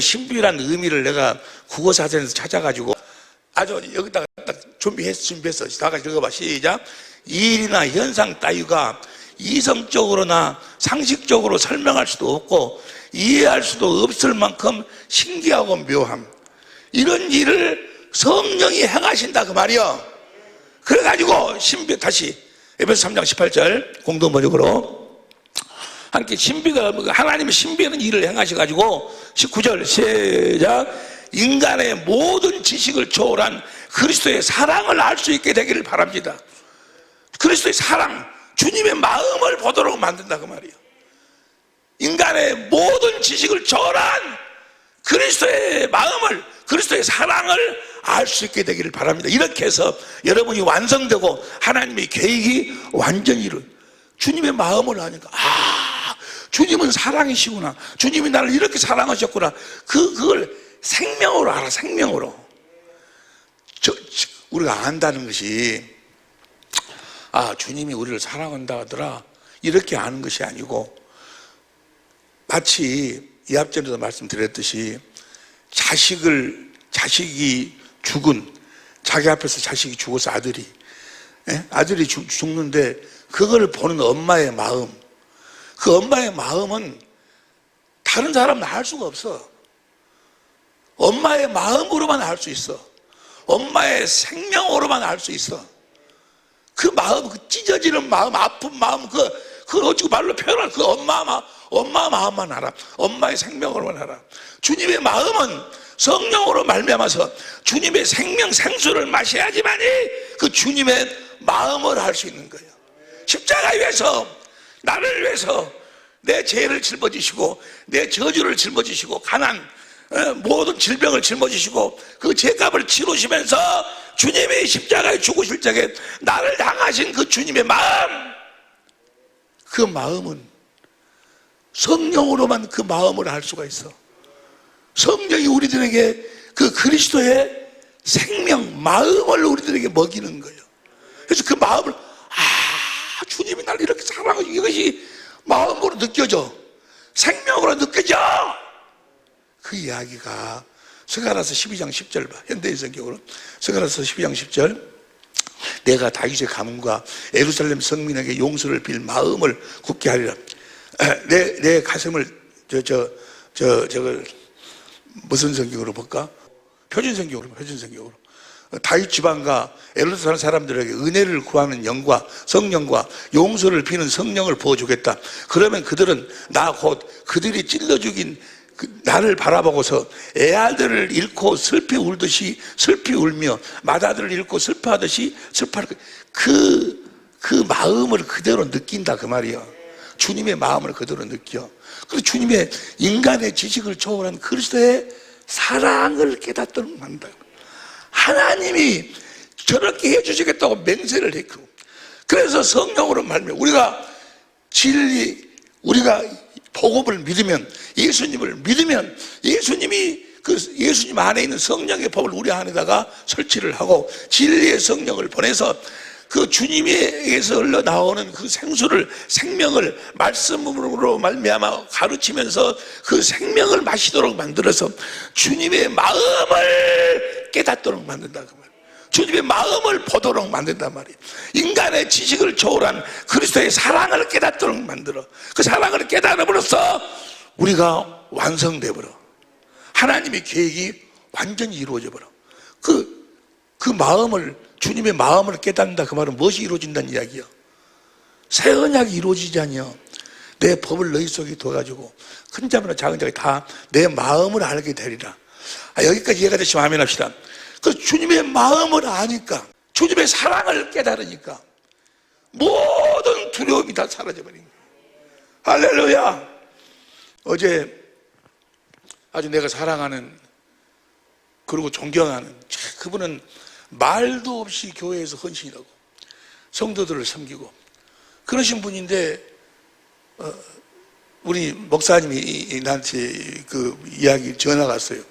신비라는 의미를 내가 국어사전에서 찾아가지고 아주 여기다가 딱 준비했어. 다 같이 읽어봐. 시작. 이 일이나 현상 따위가 이성적으로나 상식적으로 설명할 수도 없고 이해할 수도 없을 만큼 신기하고 묘함. 이런 일을 성령이 행하신다 그 말이요. 그래가지고 다시 에베소 3장 18절 공동번역으로 함께 하나님의 신비하는 일을 행하셔가지고 19절 시작. 인간의 모든 지식을 초월한 그리스도의 사랑을 알 수 있게 되기를 바랍니다. 그리스도의 사랑, 주님의 마음을 보도록 만든다 그 말이에요. 인간의 모든 지식을 초월한 그리스도의 마음을, 그리스도의 사랑을 알 수 있게 되기를 바랍니다. 이렇게 해서 여러분이 완성되고 하나님의 계획이 완전히 이루. 주님의 마음을 아니까 주님은 사랑이시구나. 주님이 나를 이렇게 사랑하셨구나. 그걸 생명으로 알아. 생명으로. 우리가 안다는 것이 주님이 우리를 사랑한다 하더라 이렇게 아는 것이 아니고 마치 이 앞전에도 말씀드렸듯이 자식이 죽은 자기 앞에서 자식이 죽어서 아들이 죽는데 그걸 보는 엄마의 마음, 그 엄마의 마음은 다른 사람은 알 수가 없어. 엄마의 마음으로만 알 수 있어. 엄마의 생명으로만 알 수 있어. 그 마음, 그 찢어지는 마음, 아픈 마음, 그걸 어찌고 말로 표현할 그 엄마 마음만 알아. 엄마의 생명으로만 알아. 주님의 마음은 성령으로 말미암아서 주님의 생명 생수를 마셔야지만이 그 주님의 마음을 알 수 있는 거예요. 십자가에 위해서 나를 위해서 내 죄를 짊어지시고 내 저주를 짊어지시고 가난 모든 질병을 짊어지시고 그 죄값을 치르시면서 주님이 십자가에 죽으실 적에 나를 향하신 그 주님의 마음, 그 마음은 성령으로만 그 마음을 알 수가 있어. 성령이 우리들에게 그 그리스도의 생명, 마음을 우리들에게 먹이는 거예요. 그래서 그 마음을 주님이 나를 이렇게 사랑하고 이것이 마음으로 느껴져. 생명으로 느껴져. 그 이야기가 스가랴서 12장 10절 봐. 현대인 성경으로 스가랴서 12장 10절. 내가 다윗의 가문과 예루살렘 성민에게 용서를 빌 마음을 굳게 하리라. 내 가슴을 저걸 무슨 성경으로 볼까? 표준 성경으로. 다윗 지방과 예루살렘 사람들에게 은혜를 구하는 영과 성령과 용서를 비는 성령을 부어주겠다. 그러면 그들은 나 곧 그들이 찔러 죽인 나를 바라보고서 애아들을 잃고 슬피 울듯이 슬피 울며 맏아들을 잃고 슬퍼하듯이 슬퍼할 그 마음을 그대로 느낀다 그 말이에요. 주님의 마음을 그대로 느껴. 그래서 주님의 인간의 지식을 초월한 그리스도의 사랑을 깨닫도록 만든다. 하나님이 저렇게 해주시겠다고 맹세를 했고, 그래서 성령으로 말미암아 우리가 우리가 복음을 믿으면, 예수님을 믿으면 예수님 안에 있는 성령의 법을 우리 안에다가 설치를 하고 진리의 성령을 보내서 그 주님에게서 흘러나오는 그 생명을 말씀으로 말미암아 가르치면서 그 생명을 마시도록 만들어서 주님의 마음을 깨닫도록 만든다 그 말이에요. 주님의 마음을 보도록 만든단 말이에요. 인간의 지식을 초월한 그리스도의 사랑을 깨닫도록 만들어. 그 사랑을 깨달음으로써 우리가 완성돼 버려. 하나님의 계획이 완전히 이루어져 버려. 그 마음을, 주님의 마음을 깨닫는다 그 말은 무엇이 이루어진다는 이야기야? 새 언약이 이루어지지 않냐? 내 법을 너희 속에 둬가지고 큰 자나 작은 자가 다 내 마음을 알게 되리라. 여기까지 이해가 되시면 아멘 합시다. 그 주님의 마음을 아니까, 주님의 사랑을 깨달으니까 모든 두려움이 다 사라져버린 거예요. 할렐루야. 어제 아주 내가 사랑하는 그리고 존경하는 그분은 말도 없이 교회에서 헌신하고 성도들을 섬기고 그러신 분인데 우리 목사님이 나한테 그 이야기 전화가 왔어요.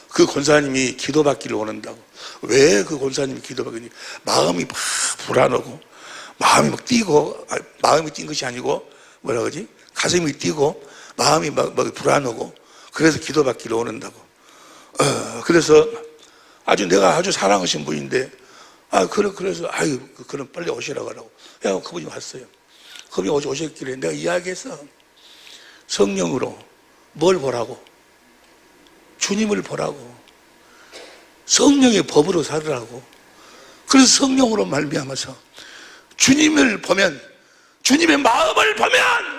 그 권사님이 기도받기를 원한다고. 왜 그 권사님이 기도받기를? 마음이 막 불안하고 마음이 막 뛰고, 마음이 뛴 것이 아니고 뭐라 그러지? 가슴이 뛰고 마음이 막 불안하고 그래서 기도받기를 원한다고. 그래서 내가 아주 사랑하신 분인데 그래서 그럼 빨리 오시라고 하라고. 그분이 왔어요. 그분이 오셨길래 내가 이야기했어. 성령으로 뭘 보라고? 주님을 보라고. 성령의 법으로 살으라고. 그래서 성령으로 말미암아서 주님을 보면, 주님의 마음을 보면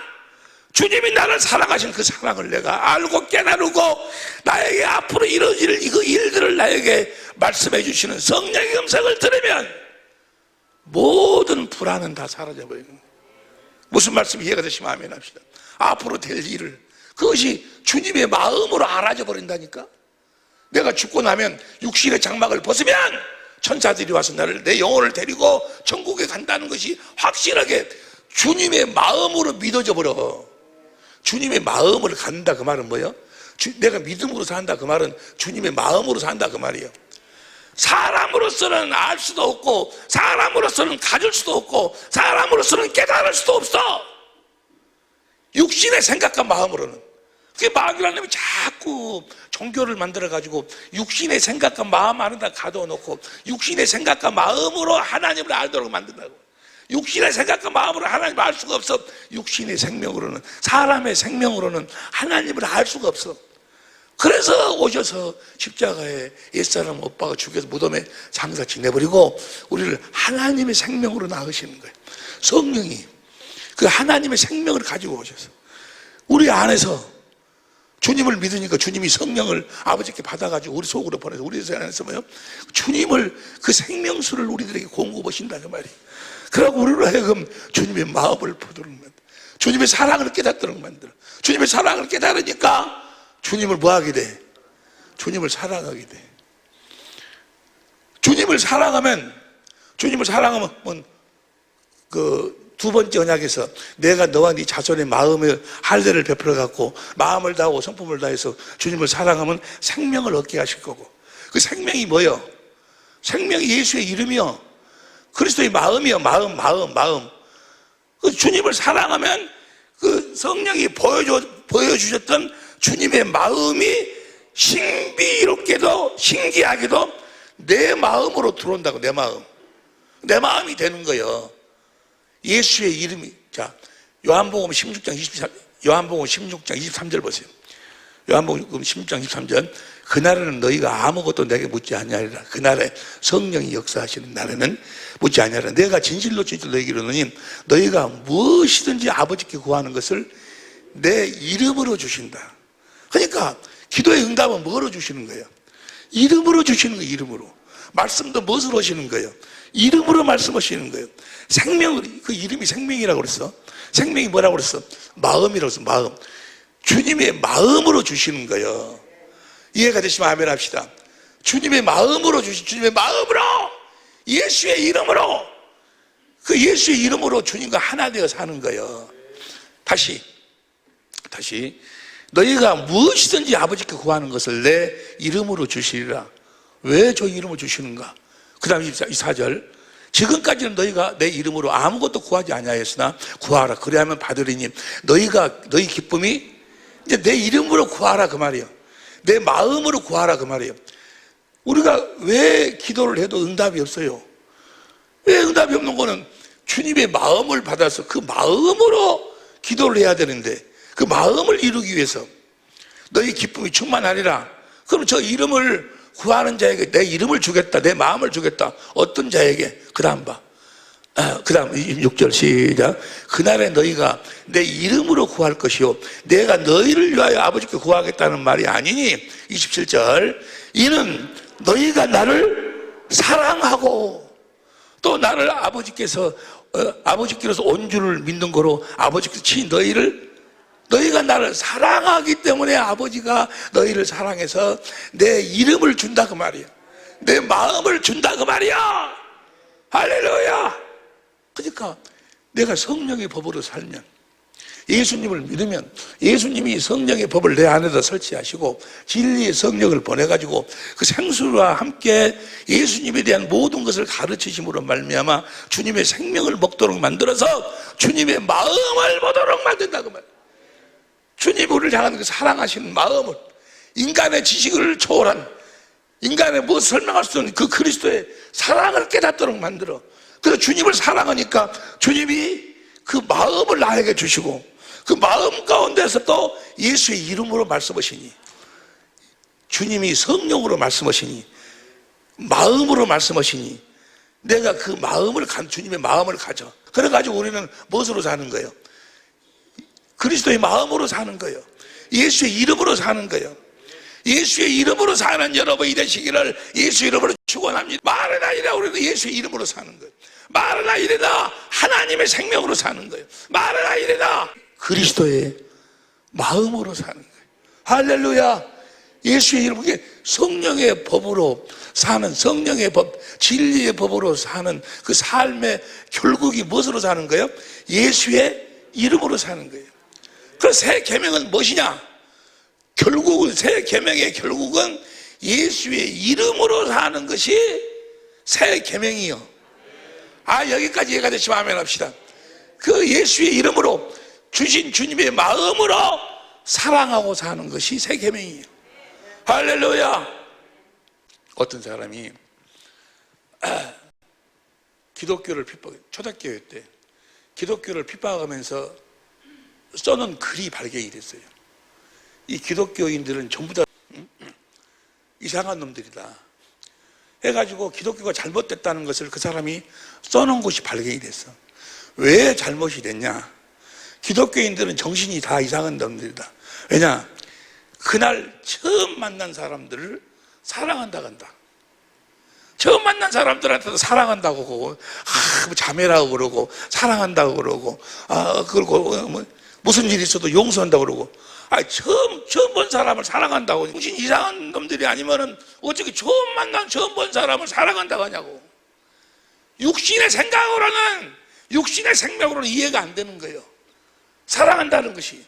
주님이 나를 사랑하신 그 사랑을 내가 알고 깨달고 나에게 앞으로 이루어질 그 일들을 나에게 말씀해 주시는 성령의 음성을 들으면 모든 불안은 다 사라져버리는 거예요. 무슨 말씀 이해가 되시면 아멘 합시다. 앞으로 될 일을, 그것이 주님의 마음으로 알아져 버린다니까. 내가 죽고 나면 육신의 장막을 벗으면 천사들이 와서 나를, 내 영혼을 데리고 천국에 간다는 것이 확실하게 주님의 마음으로 믿어져 버려. 주님의 마음으로 간다 그 말은 뭐예요? 내가 믿음으로 산다 그 말은 주님의 마음으로 산다 그 말이에요. 사람으로서는 알 수도 없고 사람으로서는 가질 수도 없고 사람으로서는 깨달을 수도 없어. 육신의 생각과 마음으로는. 그게 마귀라는 놈이 자꾸 종교를 만들어가지고 육신의 생각과 마음 안에다 가둬놓고 육신의 생각과 마음으로 하나님을 알도록 만든다고. 육신의 생각과 마음으로 하나님을 알 수가 없어. 육신의 생명으로는, 사람의 생명으로는 하나님을 알 수가 없어. 그래서 오셔서 십자가에 옛사람 오빠가 죽여서 무덤에 장사 지내버리고 우리를 하나님의 생명으로 낳으시는 거예요. 성령이 그 하나님의 생명을 가지고 오셔서 우리 안에서 주님을 믿으니까 주님이 성령을 아버지께 받아가지고 우리 속으로 보내서 우리 안에서 뭐요? 주님을, 그 생명수를 우리들에게 공급하신다 그 말이에요. 그러고 우리로 하여금 주님의 마음을 보도록 만들어, 주님의 사랑을 깨닫도록 만들어. 주님의 사랑을 깨달으니까 주님을 뭐 하게 돼? 주님을 사랑하게 돼. 주님을 사랑하면 그 두 번째 언약에서 내가 너와 네 자손의 마음의 할례를 베풀어 갖고 마음을 다하고 성품을 다해서 주님을 사랑하면 생명을 얻게 하실 거고, 그 생명이 뭐요? 생명이 예수의 이름이요, 그리스도의 마음이요. 마음. 그 주님을 사랑하면 그 성령이 보여주셨던 주님의 마음이 신비롭게도 신기하게도 내 마음으로 들어온다고. 내 마음이 되는 거예요. 예수의 이름이. 자, 요한복음 16장 23절 보세요. 요한복음 16장 23절. 그날에는 너희가 아무것도 내게 묻지 아니하리라. 그날에 성령이 역사하시는 날에는 묻지 아니하리라. 내가 진실로 너희에게 이르노니 너희가 무엇이든지 아버지께 구하는 것을 내 이름으로 주신다. 그러니까 기도의 응답은 뭐로 주시는 거예요? 이름으로 주시는 거예요. 이름으로. 말씀도 무엇으로 하시는 거예요? 이름으로 말씀하시는 거예요. 생명으로. 그 이름이 생명이라고 그랬어. 생명이 뭐라고 그랬어? 마음이라고 했어. 마음. 주님의 마음으로 주시는 거예요. 이해가 되시면 아멘 합시다. 주님의 마음으로 주님의 마음으로, 예수의 이름으로, 그 예수의 이름으로 주님과 하나 되어 사는 거예요. 다시 너희가 무엇이든지 아버지께 구하는 것을 내 이름으로 주시리라. 왜 저 이름을 주시는가? 그 다음 24절. 지금까지는 너희가 내 이름으로 아무것도 구하지 아니하였으나 구하라. 그래야만 받으리니 너희 기쁨이 이제 내 이름으로 구하라 그 말이에요. 내 마음으로 구하라 그 말이에요. 우리가 왜 기도를 해도 응답이 없어요? 왜 응답이 없는 거는 주님의 마음을 받아서 그 마음으로 기도를 해야 되는데, 그 마음을 이루기 위해서 너희 기쁨이 충만하리라. 그럼 저 이름을 구하는 자에게 내 이름을 주겠다, 내 마음을 주겠다. 어떤 자에게? 그 다음 봐. 그 다음 26절 시작. 그날에 너희가 내 이름으로 구할 것이요 내가 너희를 위하여 아버지께 구하겠다는 말이 아니니. 27절. 이는 너희가 나를 사랑하고 또 나를 아버지께로서 온 줄을 믿는 거로 아버지께서 친히 너희를 너희가 나를 사랑하기 때문에 아버지가 너희를 사랑해서 내 이름을 준다 그 말이야. 내 마음을 준다 그 말이야. 할렐루야. 그러니까 내가 성령의 법으로 살면, 예수님을 믿으면 예수님이 성령의 법을 내 안에다 설치하시고 진리의 성령을 보내가지고 그 생수와 함께 예수님에 대한 모든 것을 가르치심으로 말미암아 주님의 생명을 먹도록 만들어서 주님의 마음을 보도록 만든다 그 말이야. 주님 우리를 향한 그 사랑하시는 마음을, 인간의 지식을 초월한, 인간의 무엇을 설명할 수 없는 그 그리스도의 사랑을 깨닫도록 만들어. 그래서 주님을 사랑하니까 주님이 그 마음을 나에게 주시고 그 마음 가운데서 또 예수의 이름으로 말씀하시니, 주님이 성령으로 말씀하시니, 마음으로 말씀하시니, 내가 그 마음을 주님의 마음을 가져. 그래가지고 우리는 무엇으로 사는 거예요? 그리스도의 마음으로 사는 거예요. 예수의 이름으로 사는 거예요. 예수의 이름으로 사는 여러분이 되시기를 예수 이름으로 축원합니다. 말은 아니라 우리는 예수의 이름으로 사는 거예요. 말은 아니라 하나님의 생명으로 사는 거예요. 말은 아니라 그리스도의 마음으로 사는 거예요. 할렐루야. 예수의 이름으로 성령의 법으로 사는, 성령의 법, 진리의 법으로 사는 그 삶의 결국이 무엇으로 사는 거예요? 예수의 이름으로 사는 거예요. 그래서 새 계명은 무엇이냐? 결국은 새 계명의 결국은 예수의 이름으로 사는 것이 새 계명이요. 여기까지 이해가 되시면 아멘 합시다. 그 예수의 이름으로 주신 주님의 마음으로 사랑하고 사는 것이 새 계명이에요. 할렐루야. 어떤 사람이 기독교를 초대교회 때 기독교를 핍박하면서 써놓은 글이 발견이 됐어요. 이 기독교인들은 전부 다 이상한 놈들이다 해가지고 기독교가 잘못됐다는 것을 그 사람이 써놓은 것이 발견이 됐어. 왜 잘못이 됐냐? 기독교인들은 정신이 다 이상한 놈들이다. 왜냐? 그날 처음 만난 사람들을 사랑한다고 한다. 처음 만난 사람들한테도 사랑한다고 그러고, 자매라고 그러고, 사랑한다고 그러고, 그리고 무슨 일이 있어도 용서한다고 그러고, 처음 본 사람을 사랑한다고. 정신 이상한 놈들이 아니면은 어떻게 처음 만난 처음 본 사람을 사랑한다고 하냐고. 육신의 생각으로는, 육신의 생명으로는 이해가 안 되는 거예요. 사랑한다는 것이.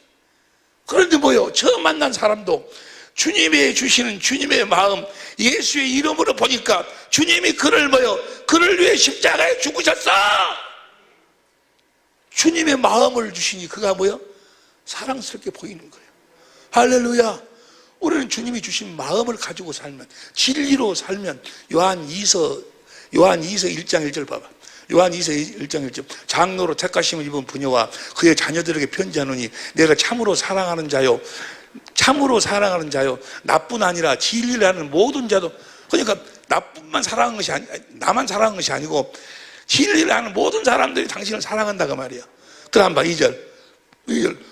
그런데 뭐요? 처음 만난 사람도 주님이 주시는 주님의 마음, 예수의 이름으로 보니까 주님이 그를 그를 위해 십자가에 죽으셨어! 주님의 마음을 주시니 그가 사랑스럽게 보이는 거예요. 할렐루야. 우리는 주님이 주신 마음을 가지고 살면, 진리로 살면, 요한 2서 1장 1절 봐봐. 요한 2서 1장 1절. 장로로 택하심을 입은 부녀와 그의 자녀들에게 편지하노니 내가 참으로 사랑하는 자요, 참으로 사랑하는 자요, 나뿐 아니라 진리를 하는 모든 자도. 그러니까 나뿐만 사랑하는 것이 나만 사랑하는 것이 아니고 진리를 하는 모든 사람들이 당신을 사랑한다고 말이야. 그다음 봐 2절.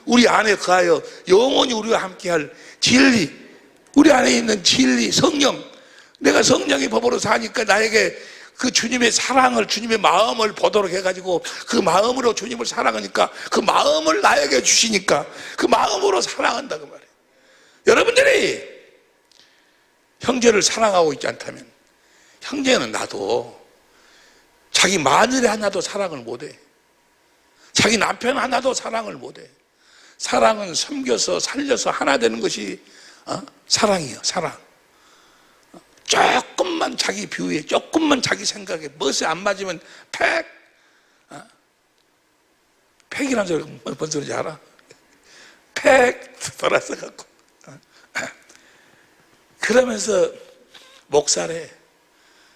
우리 안에 거하여 영원히 우리와 함께할 진리, 우리 안에 있는 진리, 성령. 내가 성령의 법으로 사니까 나에게 그 주님의 사랑을, 주님의 마음을 보도록 해가지고 그 마음으로 주님을 사랑하니까 그 마음을 나에게 주시니까 그 마음으로 사랑한다 그 말이에요. 여러분들이 형제를 사랑하고 있지 않다면, 형제는 나도 자기 마누라 하나도 사랑을 못해. 자기 남편 하나도 사랑을 못해. 사랑은 섬겨서 살려서 하나 되는 것이 사랑이에요. 사랑. 조금만 자기 뷰에, 조금만 자기 생각에 멋이 안 맞으면 팩이라는 소리 뭔 소리인지 알아? 팩 돌아서 갖고 그러면서 목사래,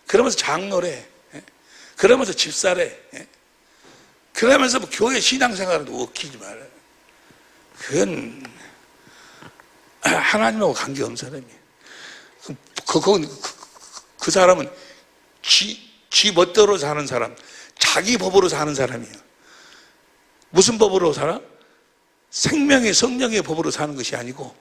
그러면서 장로래, 그러면서 집사래, 그러면서 교회 신앙생활은 웃기지 말아요. 그건 하나님하고 관계없는 사람이에요. 그 사람은 지 멋대로 사는 사람, 자기 법으로 사는 사람이에요. 무슨 법으로 살아? 생명의 성령의 법으로 사는 것이 아니고,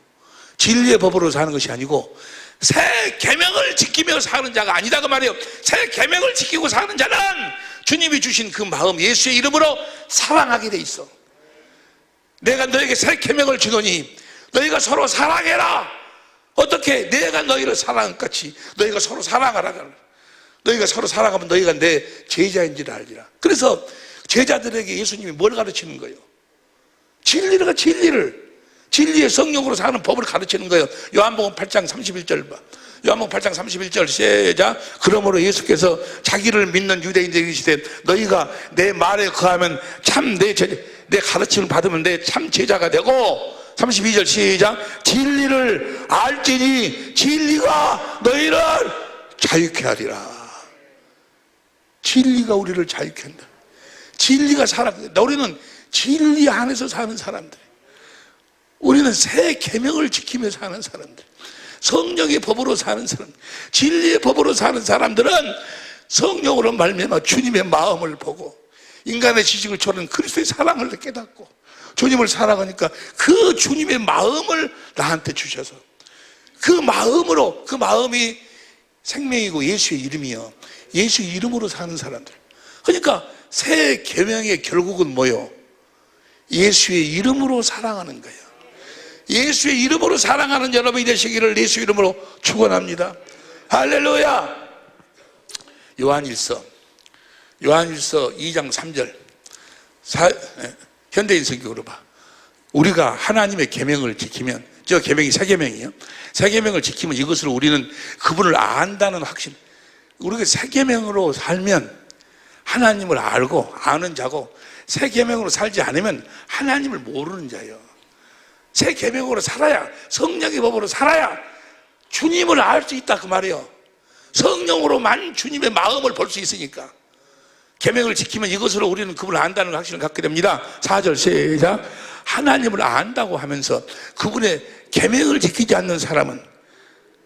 진리의 법으로 사는 것이 아니고, 새 계명을 지키며 사는 자가 아니다 그 말이에요. 새 계명을 지키고 사는 자는 주님이 주신 그 마음, 예수의 이름으로 사랑하게 돼 있어. 내가 너에게 새 계명을 주노니 너희가 서로 사랑해라. 어떻게? 내가 너희를 사랑한 같이 너희가 서로 사랑하라. 너희가 서로 사랑하면 너희가 내 제자인지를 알리라. 그래서 제자들에게 예수님이 뭘 가르치는 거예요? 진리의 성령으로 사는 법을 가르치는 거예요. 요한복음 8장 31절 봐. 요한복음 8장 31절 시작. 그러므로 예수께서 자기를 믿는 유대인들에게 이르시되 너희가 내 말에 거하면 참 내 가르침을 받으면 내 참 제자가 되고, 32절 시작. 진리를 알지니 진리가 너희를 자유케 하리라. 진리가 우리를 자유케 한다. 진리가 살아간다. 우리는 진리 안에서 사는 사람들, 우리는 새 계명을 지키며 사는 사람들, 성령의 법으로 사는 사람, 진리의 법으로 사는 사람들은 성령으로 말미암아 주님의 마음을 보고 인간의 지식을 초월한 그리스도의 사랑을 깨닫고 주님을 사랑하니까 그 주님의 마음을 나한테 주셔서 그 마음으로, 그 마음이 생명이고 예수의 이름이요, 예수의 이름으로 사는 사람들. 그러니까 새 계명의 결국은 뭐요? 예수의 이름으로 사랑하는 거예요. 예수의 이름으로 사랑하는 여러분이 되시기를 예수의 이름으로 축원합니다. 할렐루야. 요한일서 2장 3절 현대인 성경으로 봐. 우리가 하나님의 계명을 지키면, 저 계명이 새 계명이에요. 새 계명을 지키면 이것으로 우리는 그분을 안다는 확신. 우리가 새 계명으로 살면 하나님을 알고 아는 자고, 새 계명으로 살지 않으면 하나님을 모르는 자예요. 새 계명으로 살아야, 성령의 법으로 살아야 주님을 알 수 있다 그 말이에요. 성령으로만 주님의 마음을 볼 수 있으니까. 계명을 지키면 이것으로 우리는 그분을 안다는 확신을 갖게 됩니다. 4절 시작. 하나님을 안다고 하면서 그분의 계명을 지키지 않는 사람은,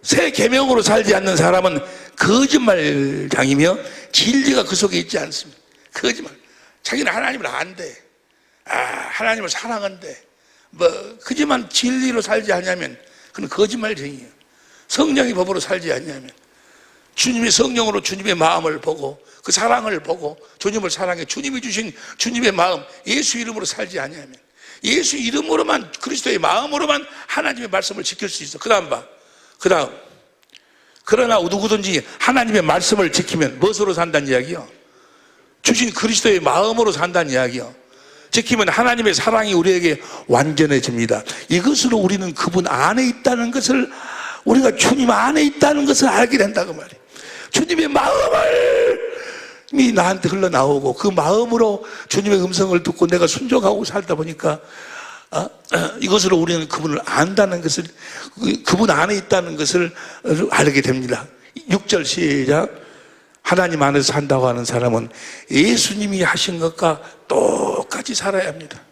새 계명으로 살지 않는 사람은 거짓말장이며 진리가 그 속에 있지 않습니다. 거짓말. 자기는 하나님을 안대, 하나님을 사랑한대, 그지만 진리로 살지 않냐면 그는 거짓말쟁이에요. 성령의 법으로 살지 않냐면, 주님의 성령으로 주님의 마음을 보고 그 사랑을 보고 주님을 사랑해 주님이 주신 주님의 마음, 예수 이름으로 살지 않냐면, 예수 이름으로만, 그리스도의 마음으로만 하나님의 말씀을 지킬 수 있어. 그 다음 그러나 누구든지 하나님의 말씀을 지키면 무엇으로 산다는 이야기요? 주신 그리스도의 마음으로 산다는 이야기요. 지키면 하나님의 사랑이 우리에게 완전해집니다. 이것으로 우리는 그분 안에 있다는 것을, 우리가 주님 안에 있다는 것을 알게 된다고 말이에요. 주님의 마음이 나한테 흘러나오고 그 마음으로 주님의 음성을 듣고 내가 순종하고 살다 보니까 이것으로 우리는 그분을 안다는 것을, 그분 안에 있다는 것을 알게 됩니다. 6절 시작. 하나님 안에서 산다고 하는 사람은 예수님이 하신 것과 똑같이 살아야 합니다.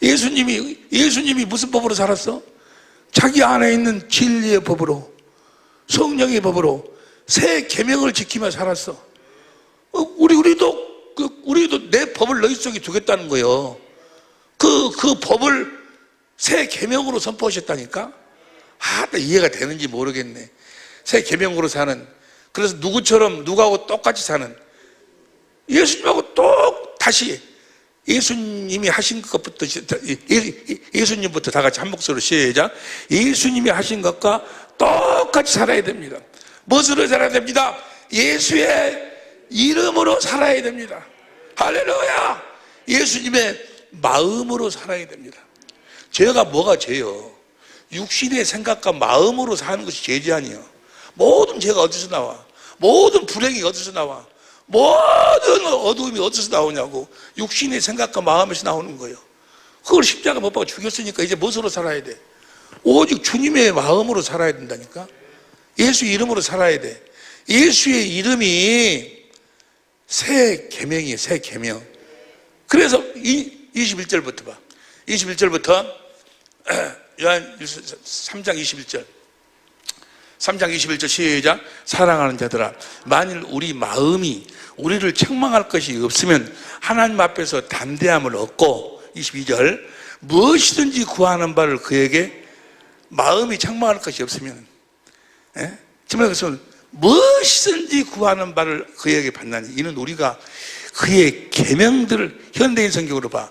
예수님이 무슨 법으로 살았어? 자기 안에 있는 진리의 법으로, 성령의 법으로 새 계명을 지키며 살았어. 우리도 내 법을 너희 속에 두겠다는 거예요. 그 법을 새 계명으로 선포하셨다니까. 이해가 되는지 모르겠네. 새 계명으로 사는, 그래서 누구하고 똑같이 사는, 예수님하고 다시 예수님이 하신 것부터, 예수님부터 다 같이 한 목소리로 시작. 예수님이 하신 것과 똑같이 살아야 됩니다. 무엇으로 살아야 됩니다? 예수의 이름으로 살아야 됩니다. 할렐루야. 예수님의 마음으로 살아야 됩니다. 죄가 뭐가 죄요? 육신의 생각과 마음으로 사는 것이 죄지 아니에요. 모든 죄가 어디서 나와? 모든 불행이 어디서 나와? 모든 어두움이 어디서 나오냐고. 육신의 생각과 마음에서 나오는 거예요. 그걸 십자가 못 박아 죽였으니까 이제 무엇으로 살아야 돼? 오직 주님의 마음으로 살아야 된다니까. 예수 이름으로 살아야 돼. 예수의 이름이 새 계명이에요. 새 계명. 그래서 21절부터 봐. 21절부터 요한 3장 21절. 3장 21절 시작. 사랑하는 자들아, 만일 우리 마음이 우리를 책망할 것이 없으면 하나님 앞에서 담대함을 얻고, 22절, 무엇이든지 구하는 바를 그에게, 마음이 책망할 것이 없으면, 정말 그것은 무엇이든지 구하는 바를 그에게 받나니, 이는 우리가 그의 계명들을, 현대인 성경으로 봐.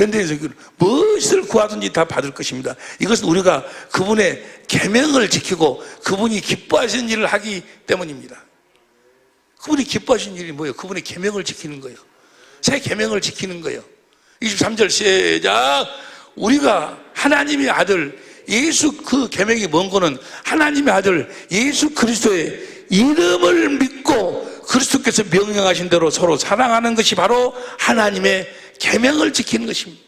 현대에서 무엇을 구하든지 다 받을 것입니다. 이것은 우리가 그분의 계명을 지키고 그분이 기뻐하시는 일을 하기 때문입니다. 그분이 기뻐하시는 일이 뭐예요? 그분의 계명을 지키는 거예요. 새 계명을 지키는 거예요. 23절 시작. 우리가 하나님의 아들 예수, 그 계명이 뭔 거는 하나님의 아들 예수 그리스도의 이름을 믿고 그리스도께서 명령하신 대로 서로 사랑하는 것이 바로 하나님의 계명을 지키는 것입니다.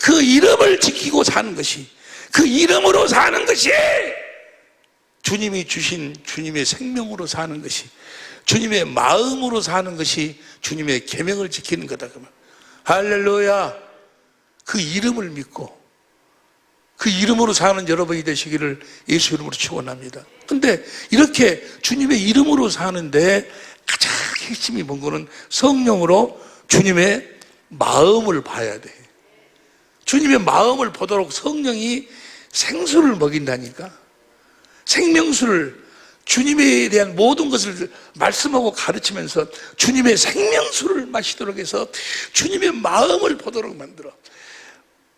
그 이름을 지키고 사는 것이, 그 이름으로 사는 것이 주님이 주신 주님의 생명으로 사는 것이, 주님의 마음으로 사는 것이 주님의 계명을 지키는 거다. 그러면 할렐루야. 그 이름을 믿고 그 이름으로 사는 여러분이 되시기를 예수 이름으로 축원합니다. 근데 이렇게 주님의 이름으로 사는데 가장 핵심이 뭔 거는 성령으로 주님의 마음을 봐야 돼. 주님의 마음을 보도록 성령이 생수를 먹인다니까. 생명수를, 주님에 대한 모든 것을 말씀하고 가르치면서 주님의 생명수를 마시도록 해서 주님의 마음을 보도록 만들어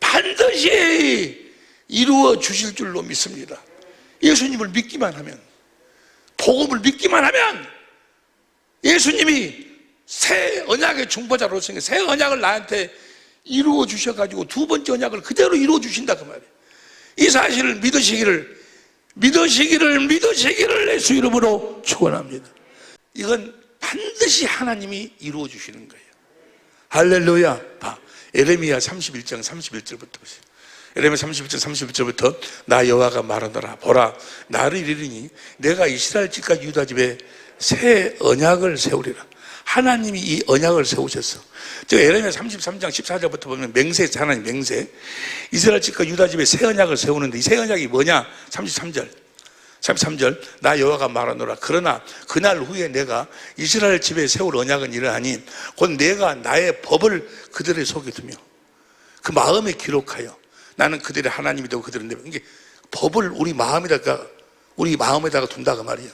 반드시 이루어 주실 줄로 믿습니다. 예수님을 믿기만 하면, 복음을 믿기만 하면 예수님이 새 언약의 중보자로서 새 언약을 나한테 이루어 주셔가지고 두 번째 언약을 그대로 이루어 주신다 그 말이에요. 이 사실을 믿으시기를 예수 이름으로 축원합니다. 이건 반드시 하나님이 이루어 주시는 거예요. 할렐루야. 봐, 에레미야 31장 31절부터 보세요. 에레미야 31장 31절부터 나 여호와가 말하노라. 보라, 나를 이르리니 내가 이스라엘 집과 유다 집에 새 언약을 세우리라. 하나님이 이 언약을 세우셨어. 저 에레미야 33장 14절부터 보면 맹세, 하나님 맹세. 이스라엘 집과 유다 집에 새 언약을 세우는데 이 새 언약이 뭐냐? 33절 나 여호와가 말하노라. 그러나 그날 후에 내가 이스라엘 집에 세울 언약은 이러하니 곧 내가 나의 법을 그들의 속에 두며 그 마음에 기록하여 나는 그들의 하나님이 되고 그들은 내 이게 법을 우리 마음에다가 둔다고 말이야.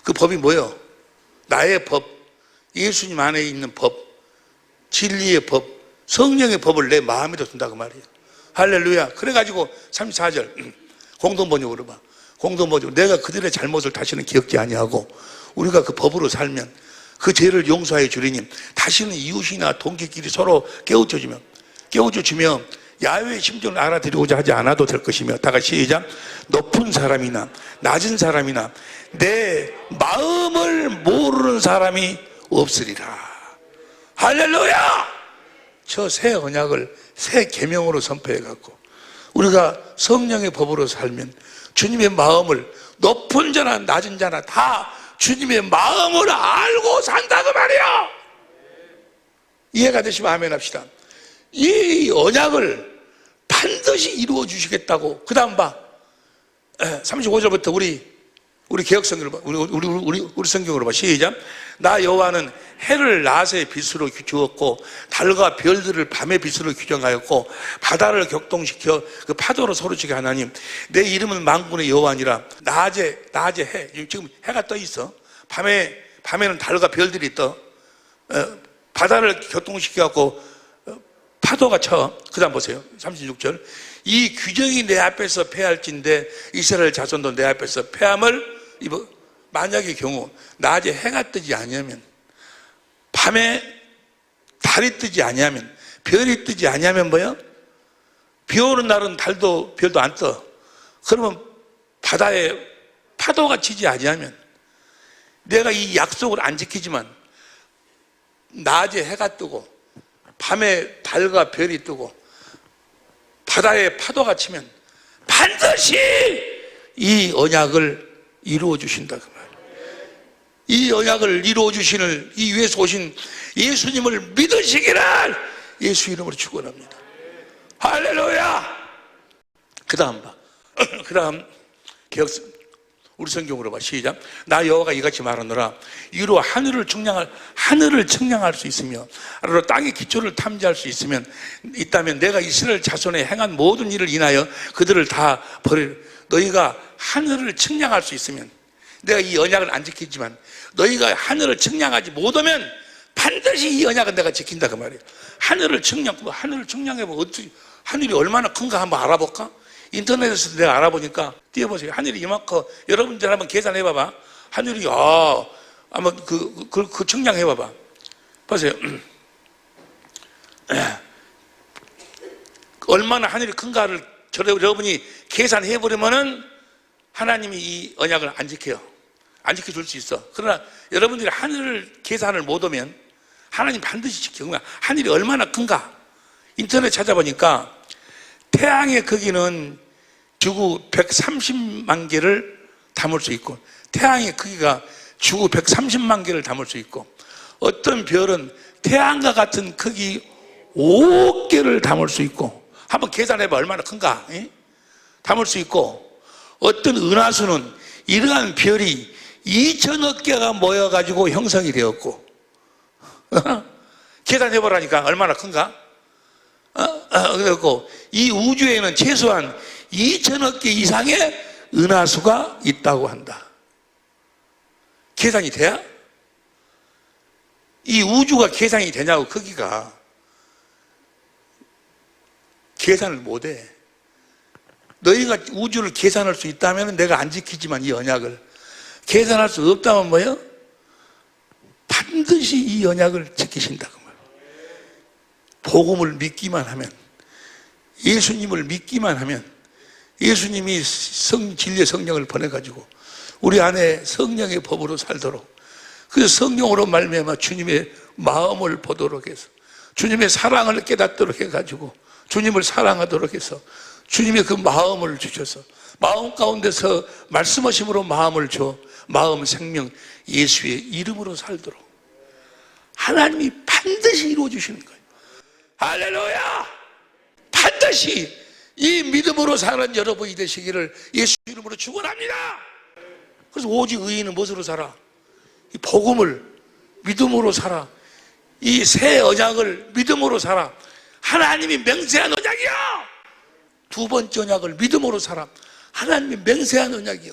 그 법이 뭐예요? 나의 법, 예수님 안에 있는 법, 진리의 법, 성령의 법을 내 마음에다 둔다고 말이야. 할렐루야. 그래가지고 34절 공동번역으로 봐. 공동번역, 내가 그들의 잘못을 다시는 기억지 아니하고 우리가 그 법으로 살면 그 죄를 용서해 주리니 다시는 이웃이나 동기끼리 서로 깨우쳐 주며 야훼의 심정을 알아들이고자 하지 않아도 될 것이며, 다 같이 시작. 높은 사람이나 낮은 사람이나 내 마음을 모르는 사람이 없으리라. 할렐루야. 저 새 언약을 새 계명으로 선포해 갖고 우리가 성령의 법으로 살면 주님의 마음을 높은 자나 낮은 자나 다 주님의 마음을 알고 산다고 말이야. 이해가 되시면 아멘 합시다. 이 언약을 반드시 이루어 주시겠다고. 그 다음 봐. 35절부터 우리 개혁성경으로 봐. 우리 성경으로 봐. 시작. 나 여호와는 해를 낮의 빛으로 주었고 달과 별들을 밤의 빛으로 규정하였고 바다를 격동시켜 그 파도로 소리치게 하나님. 내 이름은 만군의 여호와니라. 낮에 해. 지금 해가 떠 있어. 밤에는 달과 별들이 떠. 바다를 격동시켜 갖고 파도가 쳐. 그 다음 보세요. 36절. 이 규정이 내 앞에서 패할진대 이스라엘 자손도 내 앞에서 패함을 입어. 만약의 경우 낮에 해가 뜨지 아니하면, 밤에 달이 뜨지 아니하면, 별이 뜨지 아니하면 뭐야? 비 오는 날은 달도 별도 안 떠. 그러면 바다에 파도가 치지 아니하면, 내가 이 약속을 안 지키지만 낮에 해가 뜨고 밤에 달과 별이 뜨고 바다에 파도가 치면 반드시 이 언약을 이루어 주신다 그 말. 이 언약을 이루어 주시는 이 위에서 오신 예수님을 믿으시기를 예수 이름으로 축원합니다. 할렐루야. 그 다음 봐. 그 다음 우리 성경으로 봐. 시작. 나 여호와가 이같이 말하노라. 이로 하늘을 측량할 수 있으며 아래로 땅의 기초를 탐지할 수 있다면 내가 이스라엘 자손에 행한 모든 일을 인하여 그들을 다 버릴. 너희가 하늘을 측량할 수 있으면, 내가 이 언약을 안 지키지만 너희가 하늘을 측량하지 못하면 반드시 이 언약은 내가 지킨다 그 말이에요. 하늘을 측량해보면 어떻게 하늘이 얼마나 큰가 한번 알아볼까? 인터넷에서 내가 알아보니까 띄워보세요. 하늘이 이만큼, 여러분들 한번 계산해봐봐. 하늘이 한번 그 측량해봐봐. 보세요. 얼마나 하늘이 큰가를 여러분이 계산해버리면은 하나님이 이 언약을 안 지켜요. 안 지켜줄 수 있어. 그러나 여러분들이 하늘을 계산을 못하면 하나님 반드시 지켜. 하늘이 얼마나 큰가? 인터넷 찾아보니까 태양의 크기는 지구 130만 개를 담을 수 있고, 태양의 크기가 지구 130만 개를 담을 수 있고, 어떤 별은 태양과 같은 크기 5억 개를 담을 수 있고, 한번 계산해봐. 얼마나 큰가? 담을 수 있고, 어떤 은하수는 이러한 별이 2천억 개가 모여가지고 형성이 되었고, 계산해보라니까 얼마나 큰가? 그래갖고 이 우주에는 최소한 2천억 개 이상의 은하수가 있다고 한다. 계산이 돼야? 이 우주가 계산이 되냐고. 크기가 계산을 못해. 너희가 우주를 계산할 수 있다면 내가 안 지키지만 이 언약을 계산할 수 없다면 뭐예요? 반드시 이 언약을 지키신다고 말이에요. 복음을 믿기만 하면, 예수님을 믿기만 하면, 예수님이 진리의 성령을 보내가지고 우리 안에 성령의 법으로 살도록, 그래서 성령으로 말미암아 주님의 마음을 보도록 해서, 주님의 사랑을 깨닫도록 해가지고 주님을 사랑하도록 해서 주님의 그 마음을 주셔서 마음 가운데서 말씀하심으로 마음을 줘, 마음 생명 예수의 이름으로 살도록 하나님이 반드시 이루어주시는 거예요. 할렐루야! 반드시 이 믿음으로 사는 여러분이 되시기를 예수 이름으로 축원합니다. 그래서 오직 의인은 무엇으로 살아? 이 복음을 믿음으로 살아. 이 새 언약을 믿음으로 살아. 하나님이 맹세한 언약이요. 두 번째 언약을 믿음으로 살아. 하나님이 맹세한 언약이요.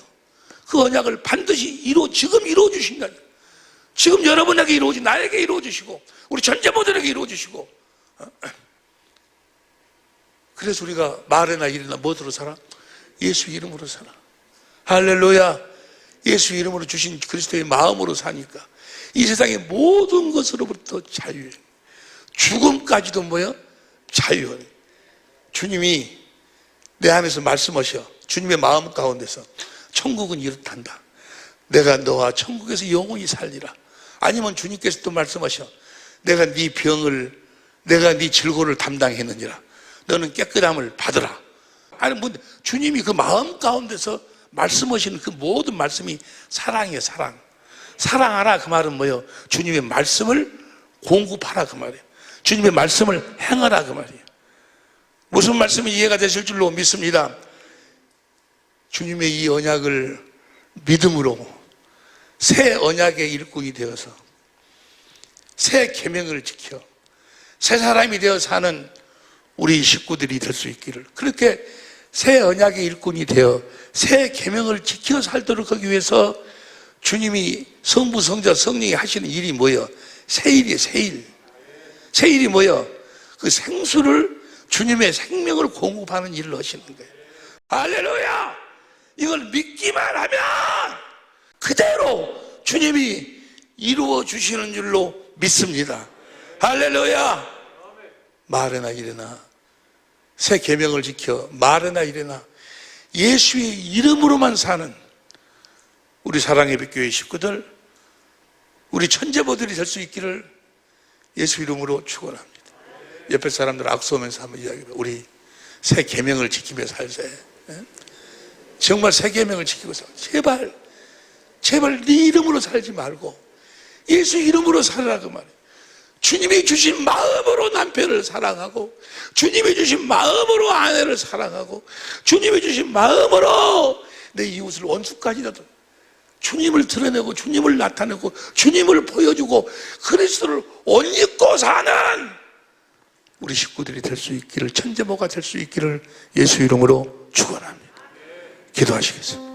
그 언약을 반드시 지금 이루어 주신다니. 지금 여러분에게 이루어지, 나에게 이루어 주시고, 우리 전제모들에게 이루어 주시고. 그래서 우리가 말이나 일이나 무엇으로 살아? 예수 이름으로 살아. 할렐루야. 예수 이름으로 주신 그리스도의 마음으로 사니까 이 세상의 모든 것으로부터 자유해. 죽음까지도 뭐야? 자유해. 주님이 내 안에서 말씀하셔. 주님의 마음 가운데서 천국은 이렇단다. 내가 너와 천국에서 영원히 살리라. 아니면 주님께서 또 말씀하셔. 내가 네 병을, 내가 네 질고를 담당했느니라. 너는 깨끗함을 받으라. 아니 뭐 주님이 그 마음 가운데서 말씀하시는 그 모든 말씀이 사랑이에요. 사랑. 사랑하라 그 말은 뭐예요? 주님의 말씀을 공급하라 그 말이에요. 주님의 말씀을 행하라 그 말이에요. 무슨 말씀이 이해가 되실 줄로 믿습니다. 주님의 이 언약을 믿음으로 새 언약의 일꾼이 되어서 새 계명을 지켜 새 사람이 되어 사는 우리 식구들이 될 수 있기를, 그렇게 새 언약의 일꾼이 되어 새 계명을 지켜 살도록 하기 위해서 주님이 성부, 성자, 성령이 하시는 일이 뭐예요? 새일이에요. 새일. 새일이 뭐예요? 그 생수를, 주님의 생명을 공급하는 일을 하시는 거예요. 할렐루야! 이걸 믿기만 하면 그대로 주님이 이루어 주시는 줄로 믿습니다. 할렐루야! 말해나 이래나 새 계명을 지켜 말해나 이래나 예수의 이름으로만 사는 우리 사랑의 빛교회 식구들, 우리 천재보들이 될 수 있기를 예수 이름으로 축원합니다. 옆에 사람들 악수하면서 한번 이야기해봐. 우리 새 계명을 지키며 살세. 정말 새 계명을 지키고 살. 제발 네 이름으로 살지 말고 예수 이름으로 살아라 그 말이에요. 주님이 주신 마음으로 남편을 사랑하고, 주님이 주신 마음으로 아내를 사랑하고, 주님이 주신 마음으로 내 이웃을 원수까지라도 주님을 드러내고 주님을 나타내고 주님을 보여주고 그리스도를 옷 입고 사는 우리 식구들이 될 수 있기를, 천재모가 될 수 있기를 예수 이름으로 축원합니다. 기도하시겠습니다.